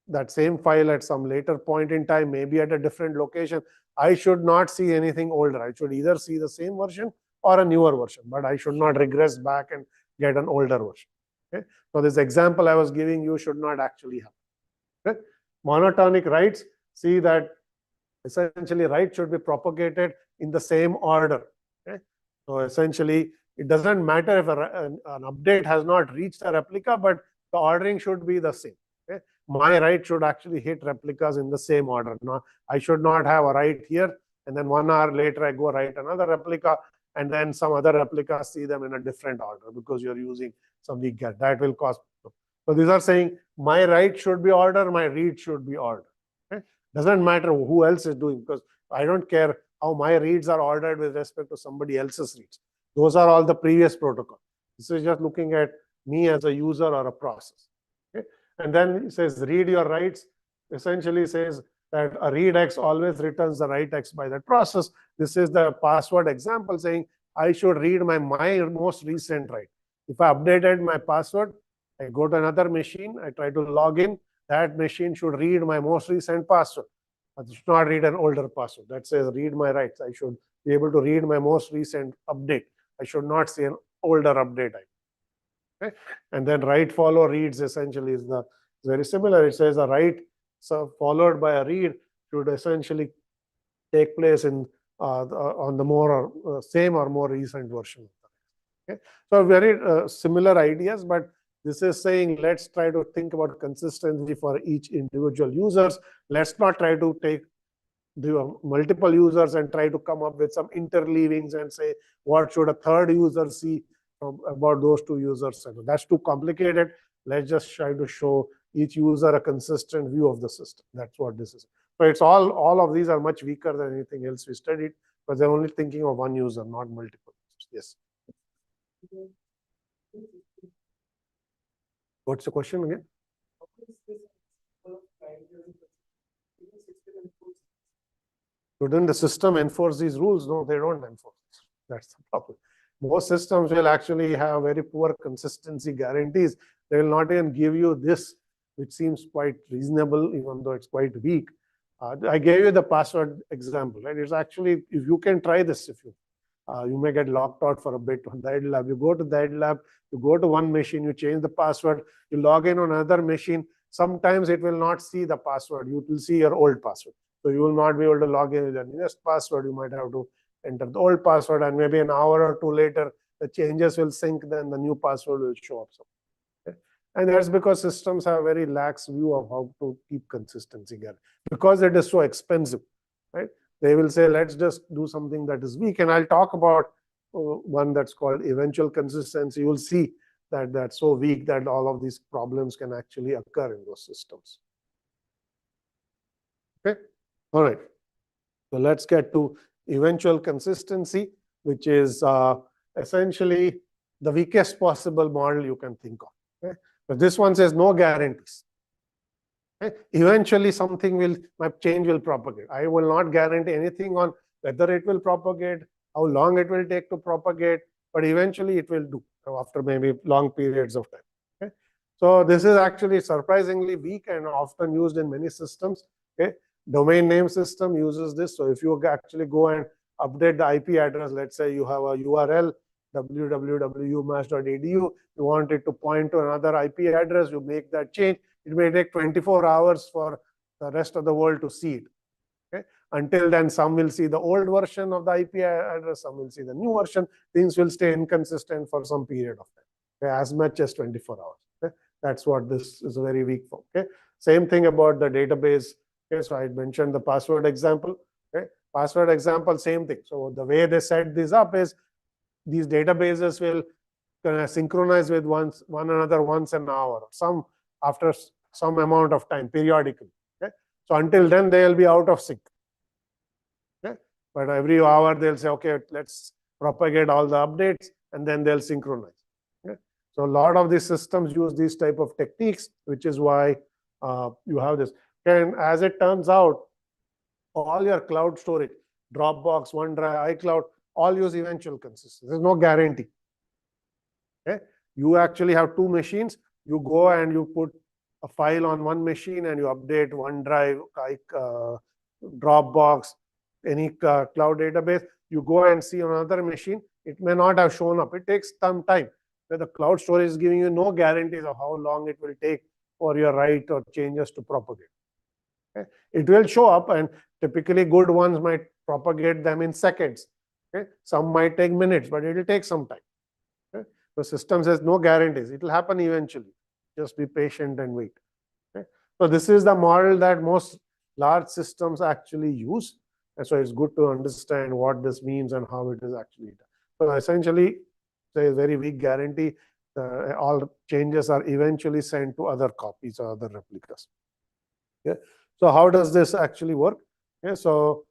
that same file at some later point in time, maybe at a different location. I should not see anything older. I should either see the same version or a newer version, but I should not regress back and get an older version. Okay. So this example I was giving you should not actually happen. Okay. Monotonic writes see that essentially write should be propagated in the same order. Okay. So essentially, it doesn't matter if an update has not reached a replica, but the ordering should be the same. Okay. My write should actually hit replicas in the same order. Now, I should not have a write here And then 1 hour later, I go write another replica, and then some other replicas see them in a different order because you're using some weak get. That will cause. So these are saying my write should be order, my read should be order. Okay? Doesn't matter who else is doing, because I don't care how my reads are ordered with respect to somebody else's reads. Those are all the previous protocol. This is just looking at me as a user or a process. Okay? And then it says read your writes, essentially says that a read X always returns the write X by that process. This is the password example saying I should read my most recent write. If I updated my password, I go to another machine, I try to log in, that machine should read my most recent password. But it should not read an older password. That says read my writes. I should be able to read my most recent update. I should not see an older update. Okay? And then write follow reads essentially is very similar. It says a write followed by a read should essentially take place in on the more same or more recent version. Okay? So very similar ideas, but this is saying let's try to think about consistency for each individual users. Let's not try to take the multiple users and try to come up with some interleavings and say what should a third user see about those two users. That's too complicated. Let's just try to show each user a consistent view of the system. That's what this is. So it's all of these are much weaker than anything else we studied, because they're only thinking of one user, not multiple users. Yes. What's the question again? Shouldn't the system enforce these rules? No, they don't enforce. That's the problem. Most systems will actually have very poor consistency guarantees. They will not even give you this, which seems quite reasonable, even though it's quite weak. I gave you the password example, right? It's actually, if you can try this, if you may get locked out for a bit on the idle lab. You go to the idle lab, you go to one machine, you change the password, you log in on another machine. Sometimes it will not see the password. You will see your old password. So you will not be able to log in with your newest password. You might have to enter the old password, and maybe an hour or two later, the changes will sync, then the new password will show up. So, okay? And that's because systems have a very lax view of how to keep consistency again, because it is so expensive, right? They will say, let's just do something that is weak. And I'll talk about one that's called eventual consistency. You'll see that that's so weak that all of these problems can actually occur in those systems. Okay. All right. So let's get to eventual consistency, which is essentially the weakest possible model you can think of. Okay? But this one says no guarantees. Okay? Eventually, my change will propagate. I will not guarantee anything on whether it will propagate, how long it will take to propagate, but eventually it will do after maybe long periods of time. Okay? So this is actually surprisingly weak and often used in many systems. Okay? Domain name system uses this. So if you actually go and update the IP address, let's say you have a URL, www.umass.edu, you want it to point to another IP address, you make that change. It may take 24 hours for the rest of the world to see it. Okay? Until then, some will see the old version of the IP address, some will see the new version. Things will stay inconsistent for some period of time, okay? As much as 24 hours. Okay? That's what this is very weak for. Okay? Same thing about the database. Okay? So I mentioned the password example. Okay? Password example, same thing. So the way they set this up is these databases will synchronize with one another once an hour, after some amount of time, periodically. Okay? So until then, they will be out of sync. Okay? But every hour, they'll say, okay, let's propagate all the updates, and then they'll synchronize. Okay? So a lot of these systems use these type of techniques, which is why you have this. And as it turns out, all your cloud storage, Dropbox, OneDrive, iCloud, all use eventual consistency. There's no guarantee. Okay? You actually have two machines. You go and you put a file on one machine and you update OneDrive, Dropbox, any cloud database. You go and see on another machine, it may not have shown up. It takes some time. The cloud storage is giving you no guarantees of how long it will take for your write or changes to propagate. Okay? It will show up, and typically good ones might propagate them in seconds. Okay? Some might take minutes, but it will take some time. Okay? The system says no guarantees. It will happen eventually. Just be patient and wait. Okay? So this is the model that most large systems actually use. And so it's good to understand what this means and how it is actually done. So essentially, say a very weak guarantee, all changes are eventually sent to other copies or other replicas. Okay. So how does this actually work? Okay. So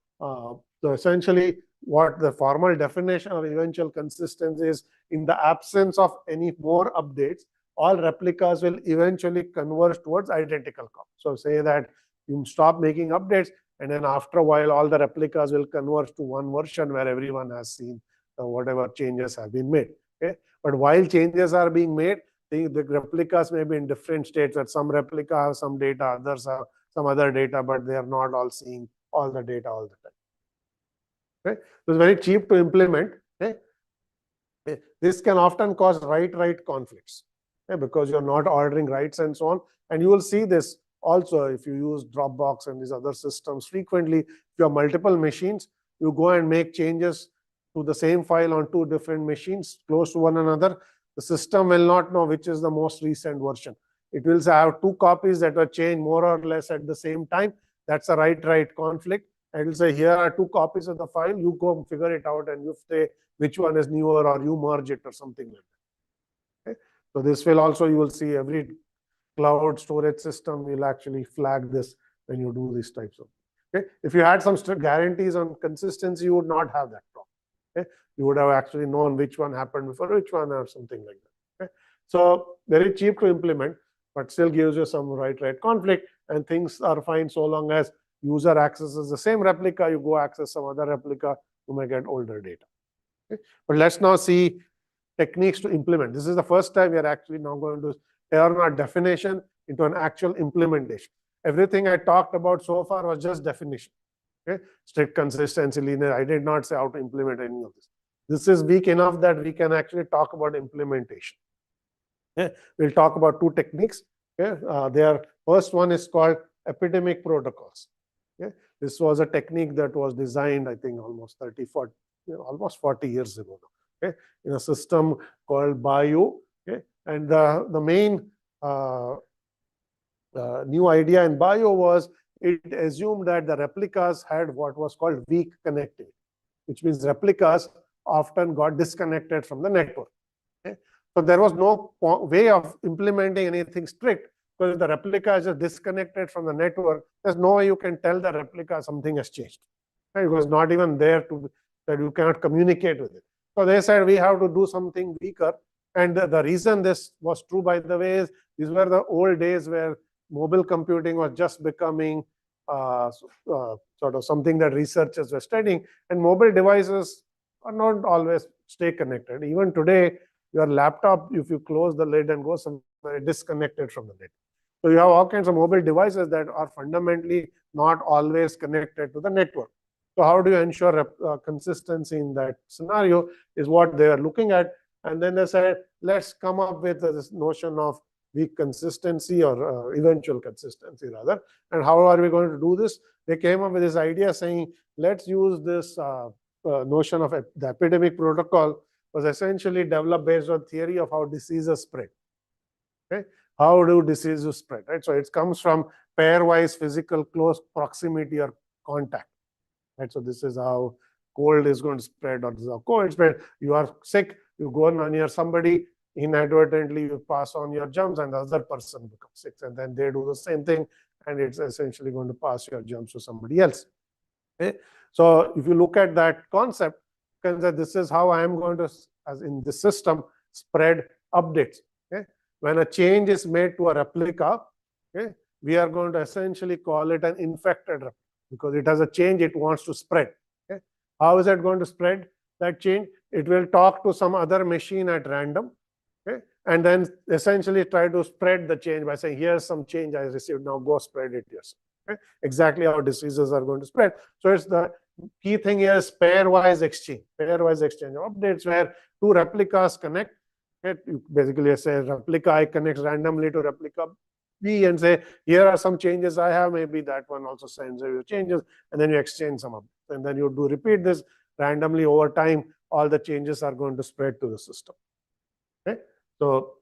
essentially, what the formal definition of eventual consistency is, in the absence of any more updates, all replicas will eventually converge towards identical copy. So say that you stop making updates, and then after a while, all the replicas will converge to one version where everyone has seen whatever changes have been made. Okay. But while changes are being made, the replicas may be in different states. That some replica have some data, others have some other data, but they are not all seeing all the data all the time. Okay. So it's very cheap to implement. Okay. This can often cause write-write conflicts, okay, because you're not ordering writes and so on. And you will see this also if you use Dropbox and these other systems frequently. If you have multiple machines, you go and make changes to the same file on two different machines close to one another. The system will not know which is the most recent version. It will say I have two copies that were changed more or less at the same time. That's a write-write conflict. And it will say here are two copies of the file. You go figure it out, and you say which one is newer, or you merge it or something like that. Okay. So this will also, you will see every cloud storage system will actually flag this when you do these types of. Okay. If you had some guarantees on consistency, you would not have that problem. Okay. You would have actually known which one happened before which one or something like that. Okay. So very cheap to implement, but still gives you some write-write conflict, and things are fine so long as user accesses the same replica, you go access some other replica, you may get older data. Okay. But let's now see techniques to implement. This is the first time we are actually now going to turn our definition into an actual implementation. Everything I talked about so far was just definition. Okay. Strict consistency, linear. I did not say how to implement any of this. This is weak enough that we can actually talk about implementation. Okay. We'll talk about two techniques. Okay. Their first one is called epidemic protocols. Okay. This was a technique that was designed, I think, almost 40 years ago. Okay. In a system called Bio. Okay. And the main new idea in Bio was it assumed that the replicas had what was called weak connectivity, which means replicas often got disconnected from the network. Okay. So there was no way of implementing anything strict, because if the replica is just disconnected from the network, there's no way you can tell the replica something has changed. Right? It was not even there that you cannot communicate with it. So they said we have to do something weaker. And the reason this was true, by the way, is these were the old days where mobile computing was just becoming sort of something that researchers were studying. And mobile devices are not always stay connected. Even today, your laptop, if you close the lid and go somewhere, disconnected from the net. So you have all kinds of mobile devices that are fundamentally not always connected to the network. So how do you ensure consistency in that scenario is what they are looking at. And then they said, let's come up with this notion of weak consistency, or eventual consistency rather. And how are we going to do this? They came up with this idea saying, let's use this notion of the epidemic protocol was essentially developed based on theory of how diseases spread. Okay. How do diseases spread? Right. So it comes from pairwise physical close proximity or contact. Right. So this is how cold is going to spread, or this is how cold spread. You are sick, you go near somebody, inadvertently you pass on your germs, and the other person becomes sick, and then they do the same thing, and it's essentially going to pass your germs to somebody else. Okay. So if you look at that concept, you can say this is how I am going to, as in the system, spread updates. Okay. When a change is made to a replica, okay, we are going to essentially call it an infected replica, because it has a change it wants to spread. Okay. How is it going to spread that change? It will talk to some other machine at random, okay, and then essentially try to spread the change by saying, here's some change I received, now go spread it yourself. Okay. Exactly how diseases are going to spread. So it's the key thing here is pairwise exchange of updates, where two replicas connect. Okay. You basically say replica I connects randomly to replica B and say, here are some changes I have, maybe that one also sends you changes, and then you exchange some of them. And then you do repeat this randomly over time, all the changes are going to spread to the system. Okay. So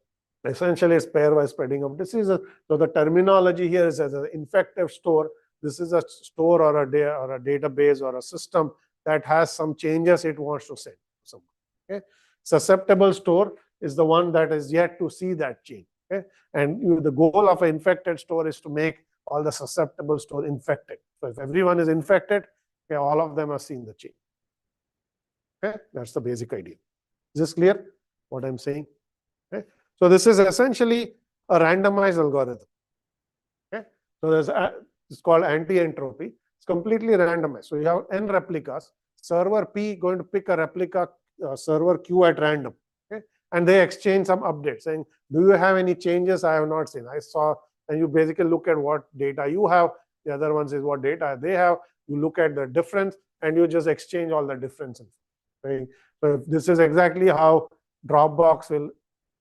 essentially it's pairwise spreading of diseases. So the terminology here is as an infective store, this is a store or a database or a system that has some changes it wants to send to someone. Okay? Susceptible store is the one that is yet to see that change. Okay? And the goal of an infected store is to make all the susceptible store infected. So if everyone is infected, okay, all of them are seeing the change. Okay? That's the basic idea. Is this clear what I'm saying? Okay? So this is essentially a randomized algorithm. Okay? So it's called anti-entropy. It's completely randomized. So you have n replicas. Server P going to pick a replica server Q at random. Okay? And they exchange some updates saying, do you have any changes I have not seen? I saw, and you basically look at what data you have. The other ones is what data they have. You look at the difference and you just exchange all the differences. Right? So this is exactly how Dropbox will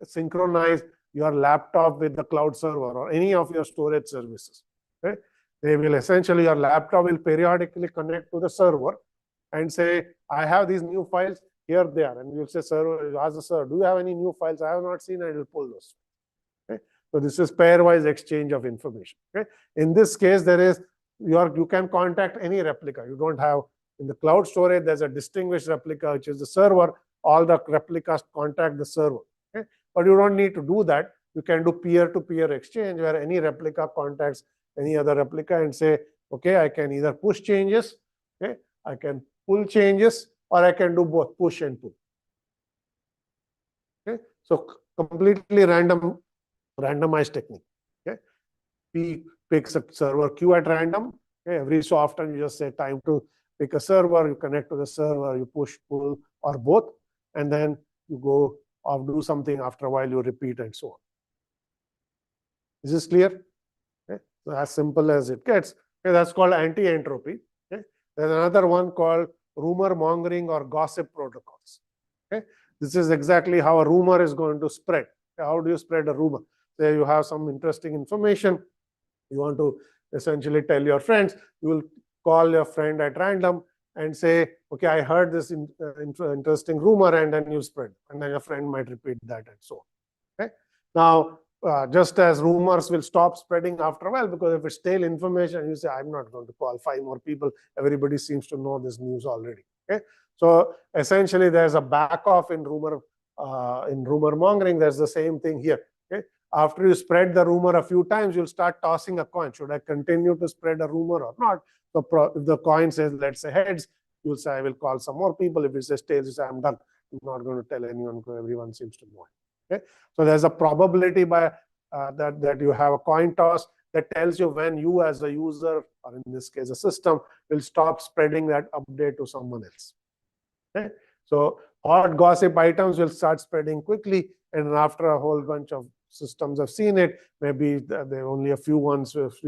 synchronize your laptop with the cloud server or any of your storage services. Okay? They will essentially, your laptop will periodically connect to the server and say, I have these new files, here they are. And you'll say, server, you ask the server, do you have any new files I have not seen? And it will pull those. Okay? So this is pairwise exchange of information. Okay? In this case, there is, you can contact any replica. You don't have, in the cloud storage, there's a distinguished replica, which is the server. All the replicas contact the server. Okay? But you don't need to do that. You can do peer-to-peer exchange where any replica contacts any other replica and say, okay, I can either push changes, okay, I can pull changes, or I can do both push and pull. Okay? So completely randomized technique. Okay? P picks a server Q at random. Okay? Every so often you just say time to pick a server, you connect to the server, you push, pull, or both, and then you go off, do something, after a while you repeat, and so on. Is this clear? Okay? So as simple as it gets. Okay? That's called anti-entropy. Okay? There's another one called rumor mongering or gossip protocols. Okay? This is exactly how a rumor is going to spread. How do you spread a rumor? Say you have some interesting information, you want to essentially tell your friends, you will call your friend at random and say, okay, I heard this interesting rumor, and then you spread. And then your friend might repeat that and so on. Okay? Now, just as rumors will stop spreading after a while, because if it's stale information, you say, I'm not going to call 5 more people. Everybody seems to know this news already. Okay? So essentially, there's a back off in rumor mongering. There's the same thing here. Okay? After you spread the rumor a few times, you'll start tossing a coin. Should I continue to spread a rumor or not? So if the coin says, let's say heads, you'll say, I will call some more people. If it says tails, you say, I'm done. I'm not going to tell anyone because everyone seems to know it. Okay? So there's a probability by that you have a coin toss that tells you when you as a user, or in this case a system, will stop spreading that update to someone else. Okay? So hot gossip items will start spreading quickly, and after a whole bunch of systems have seen it, maybe there are only a few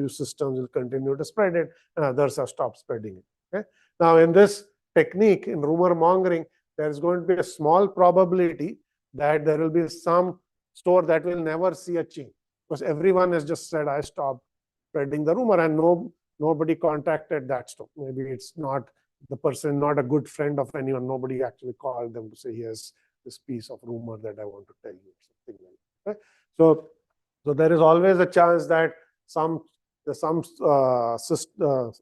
systems will continue to spread it, and others have stopped spreading it. Okay? Now in this technique, in rumor mongering, there is going to be a small probability that there will be some store that will never see a change, because everyone has just said, I stopped spreading the rumor, and nobody contacted that store. Maybe it's not the person, not a good friend of anyone. Nobody actually called them to say, here's this piece of rumor that I want to tell you, something like that. Okay? So there is always a chance that some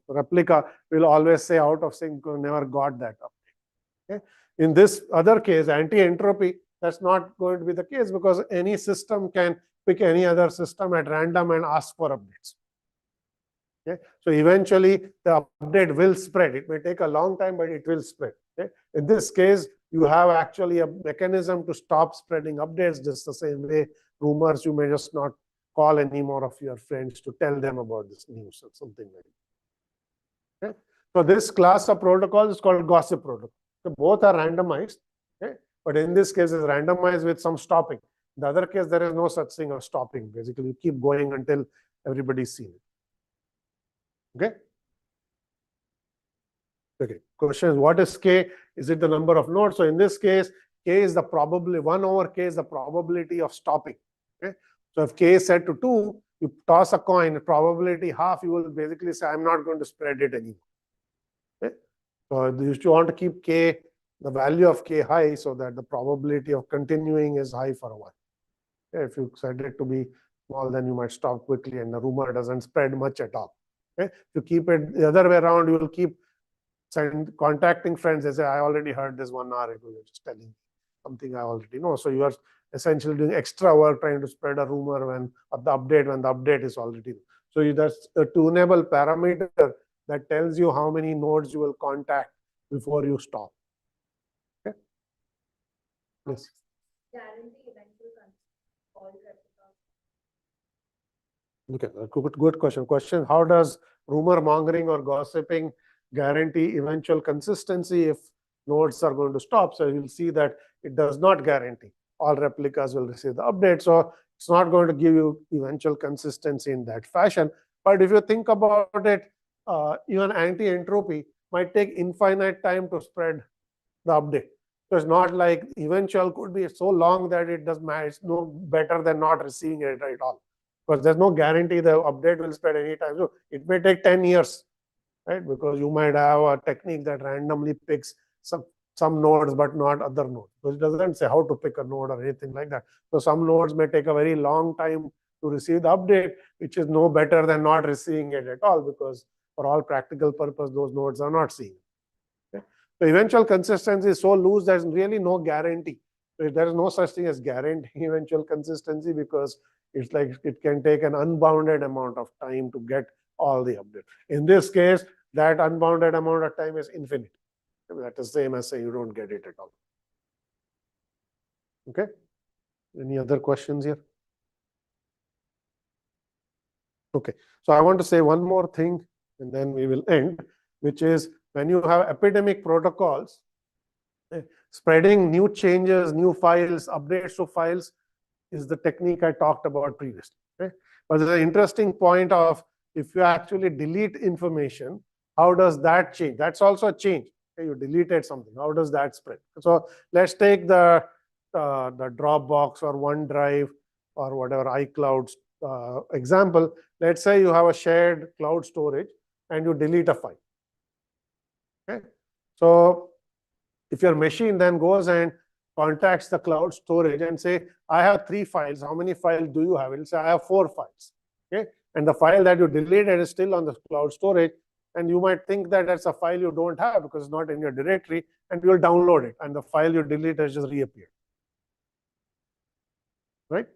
replica will always say out of sync, never got that update. Okay? In this other case, anti-entropy, that's not going to be the case, because any system can pick any other system at random and ask for updates. Okay? So eventually the update will spread. It may take a long time, but it will spread. Okay? In this case, you have actually a mechanism to stop spreading updates. Just the same way rumors, you may just not call any more of your friends to tell them about this news or something like that. Okay? So this class of protocols is called gossip protocol. So both are randomized. Okay? But in this case, it's randomized with some stopping. In the other case, there is no such thing as stopping. Basically, you keep going until everybody's seen it. Okay? Okay. Question is, what is K? Is it the number of nodes? So in this case, K is the probability, 1 over K is the probability of stopping. Okay? So if K is set to 2, you toss a coin, probability half, you will basically say, I'm not going to spread it anymore. Okay? So you want to keep K, the value of K high, so that the probability of continuing is high for a while. Okay? If you set it to be small, then you might stop quickly and the rumor doesn't spread much at all. Okay? If you keep it the other way around, you will keep contacting friends. They say, I already heard this 1 hour ago. You're just telling me something I already know. So you are essentially doing extra work trying to spread a rumor when the update is already. So that's a tunable parameter that tells you how many nodes you will contact before you stop. Okay. Yes. Okay, good question. How does rumor mongering or gossiping guarantee eventual consistency if nodes are going to stop? So you'll see that it does not guarantee all replicas will receive the update. So it's not going to give you eventual consistency in that fashion. But if you think about it, even anti-entropy might take infinite time to spread the update. So it's not like eventual could be so long that it does matter. It's no better than not receiving it at all. Because there's no guarantee the update will spread anytime. So it may take 10 years, right? Because you might have a technique that randomly picks some nodes but not other nodes. Because it doesn't say how to pick a node or anything like that. So some nodes may take a very long time to receive the update, which is no better than not receiving it at all, because for all practical purpose, those nodes are not seeing it. Okay? So eventual consistency is so loose, there's really no guarantee. So there is no such thing as guaranteeing eventual consistency, because it's like it can take an unbounded amount of time to get all the updates. In this case, that unbounded amount of time is infinite. That's the same as saying you don't get it at all. Okay. Any other questions here? Okay. So I want to say one more thing, and then we will end, which is when you have epidemic protocols, spreading new changes, new files, updates to files is the technique I talked about previously. Okay? But there's an interesting point of if you actually delete information, how does that change? That's also a change. Okay? You deleted something. How does that spread? So let's take the Dropbox or OneDrive or whatever iCloud example. Let's say you have a shared cloud storage and you delete a file. Okay? So if your machine then goes and contacts the cloud storage and say, I have 3 files. How many files do you have? It'll say, I have 4 files. Okay. And the file that you deleted is still on the cloud storage. And you might think that that's a file you don't have because it's not in your directory, and you'll download it. And the file you deleted has just reappeared. Right?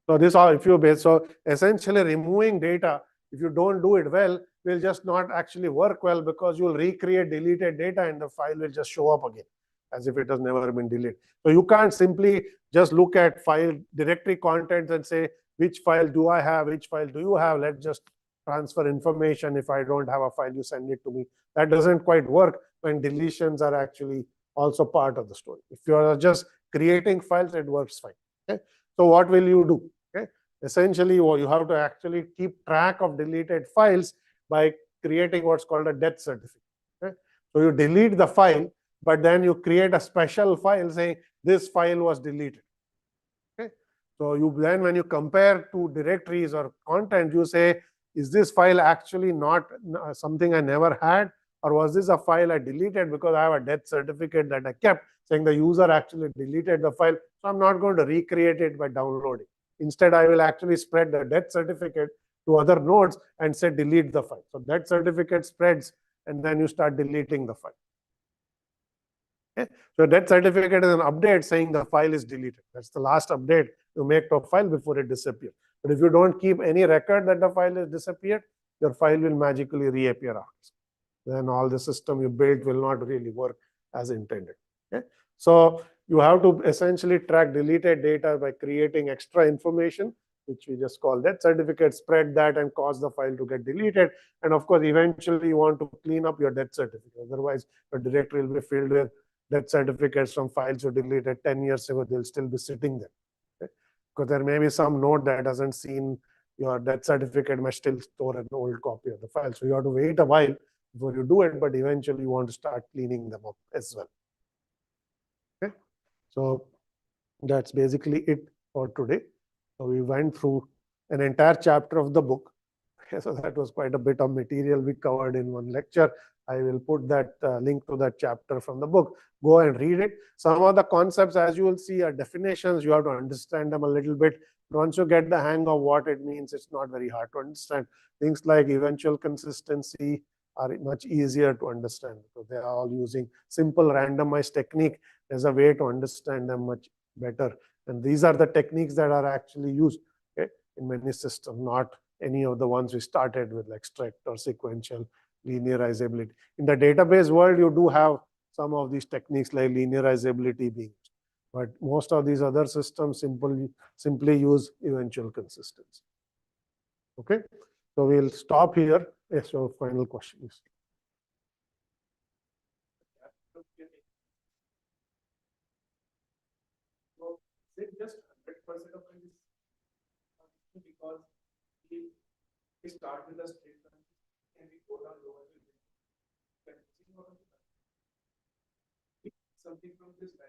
So this all, if you base, so essentially removing data, if you don't do it well, will just not actually work well, because you'll recreate deleted data and the file will just show up again as if it has never been deleted. So you can't simply just look at file directory contents and say, which file do I have? Which file do you have? Let's just transfer information. If I don't have a file, you send it to me. That doesn't quite work when deletions are actually also part of the story. If you are just creating files, it works fine. Okay? So what will you do? Okay? Essentially, you have to actually keep track of deleted files by creating what's called a death certificate. Okay? So you delete the file, but then you create a special file saying this file was deleted. Okay? So you then, when you compare two directories or content, you say, is this file actually not something I never had? Or was this a file I deleted because I have a death certificate that I kept saying the user actually deleted the file? So I'm not going to recreate it by downloading. Instead, I will actually spread the death certificate to other nodes and say delete the file. So that certificate spreads, and then you start deleting the file. Okay? So that certificate is an update saying the file is deleted. That's the last update you make to a file before it disappears. But if you don't keep any record that the file has disappeared, your file will magically reappear after. Then all the system you built will not really work as intended. Okay? So you have to essentially track deleted data by creating extra information, which we just call that certificate, spread that and cause the file to get deleted. And of course, eventually you want to clean up your death certificate. Otherwise, your directory will be filled with death certificates from files you deleted 10 years ago. They'll still be sitting there. Okay? Because there may be some node that hasn't seen your death certificate, may still store an old copy of the file. So you have to wait a while before you do it, but eventually you want to start cleaning them up as well. Okay, so that's basically it for today. So we went through an entire chapter of the book. Okay, so that was quite a bit of material we covered in one lecture. I will put that link to that chapter from the book. Go and read it. Some of the concepts, as you will see, are definitions. You have to understand them a little bit Once you get the hang of what it means, it's not very hard to understand. Things like eventual consistency are much easier to understand because they are all using simple randomized technique. There's a way to understand them much better. And these are the techniques that are actually used, okay, in many systems, not any of the ones we started with, like strict or sequential linearizability. In the database world, you do have some of these techniques like linearizability being used. But most of these other systems simply use eventual consistency. Okay, so we'll stop here. Yes, your final question is. So is it just 100% of this because we start with a straight line and we go down lower to something from this line?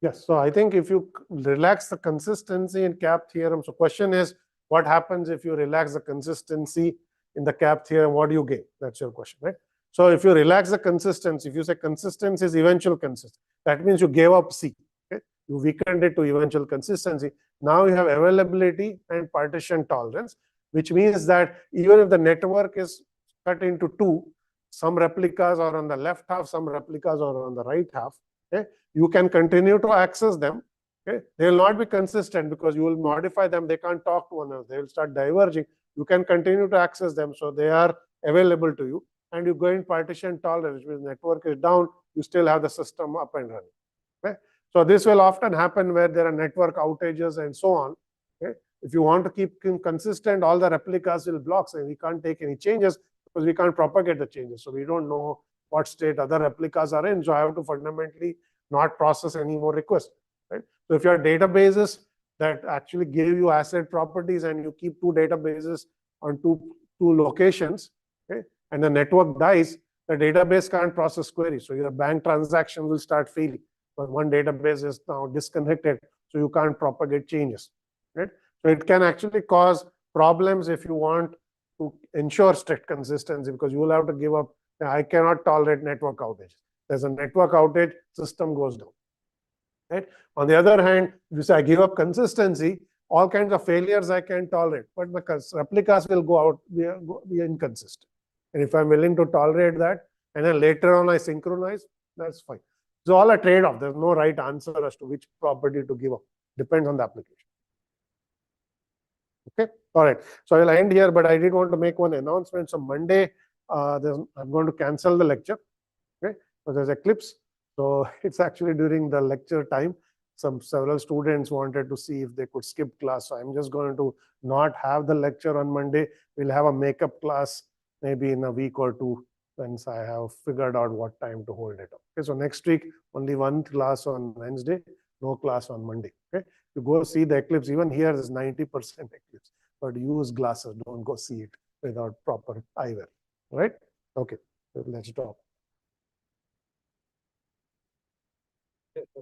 Yes, so I think if you relax the consistency in CAP theorem, so question is, what happens if you relax the consistency in the CAP theorem? What do you gain? That's your question, right? So if you relax the consistency, if you say consistency is eventual consistency, that means you gave up C. Okay? You weakened it to eventual consistency. Now you have availability and partition tolerance, which means that even if the network is cut into two, some replicas are on the left half, some replicas are on the right half. Okay? You can continue to access them. Okay? They will not be consistent because you will modify them. They can't talk to one another. They will start diverging. You can continue to access them. So they are available to you. And you go in partition tolerance, which means network is down, you still have the system up and running. Okay? So this will often happen where there are network outages and so on. Okay? If you want to keep consistent, all the replicas will block, and we can't take any changes because we can't propagate the changes. So we don't know what state other replicas are in. So I have to fundamentally not process any more requests. Right? So if you have databases that actually give you asset properties and you keep two databases on two locations, okay, and the network dies, the database can't process queries. So your bank transaction will start failing. But one database is now disconnected, so you can't propagate changes. Right? So it can actually cause problems if you want to ensure strict consistency, because you will have to give up. I cannot tolerate network outage. There's a network outage, system goes down. Right? On the other hand, if you say I give up consistency, all kinds of failures I can tolerate, but because replicas will go out, be inconsistent. And if I'm willing to tolerate that, and then later on I synchronize, that's fine. It's all a trade-off. There's no right answer as to which property to give up. Depends on the application. Okay. All right. So I'll end here, but I did want to make one announcement. So Monday, I'm going to cancel the lecture. Okay. So there's eclipse. So it's actually during the lecture time. Several students wanted to see if they could skip class. So I'm just going to not have the lecture on Monday. We'll have a makeup class maybe in a week or two once I have figured out what time to hold it up. Okay. So next week, only one class on Wednesday, no class on Monday. Okay. You go see the eclipse. Even here is 90% eclipse, but use glasses. Don't go see it without proper eyewear. Right? Okay. So let's stop.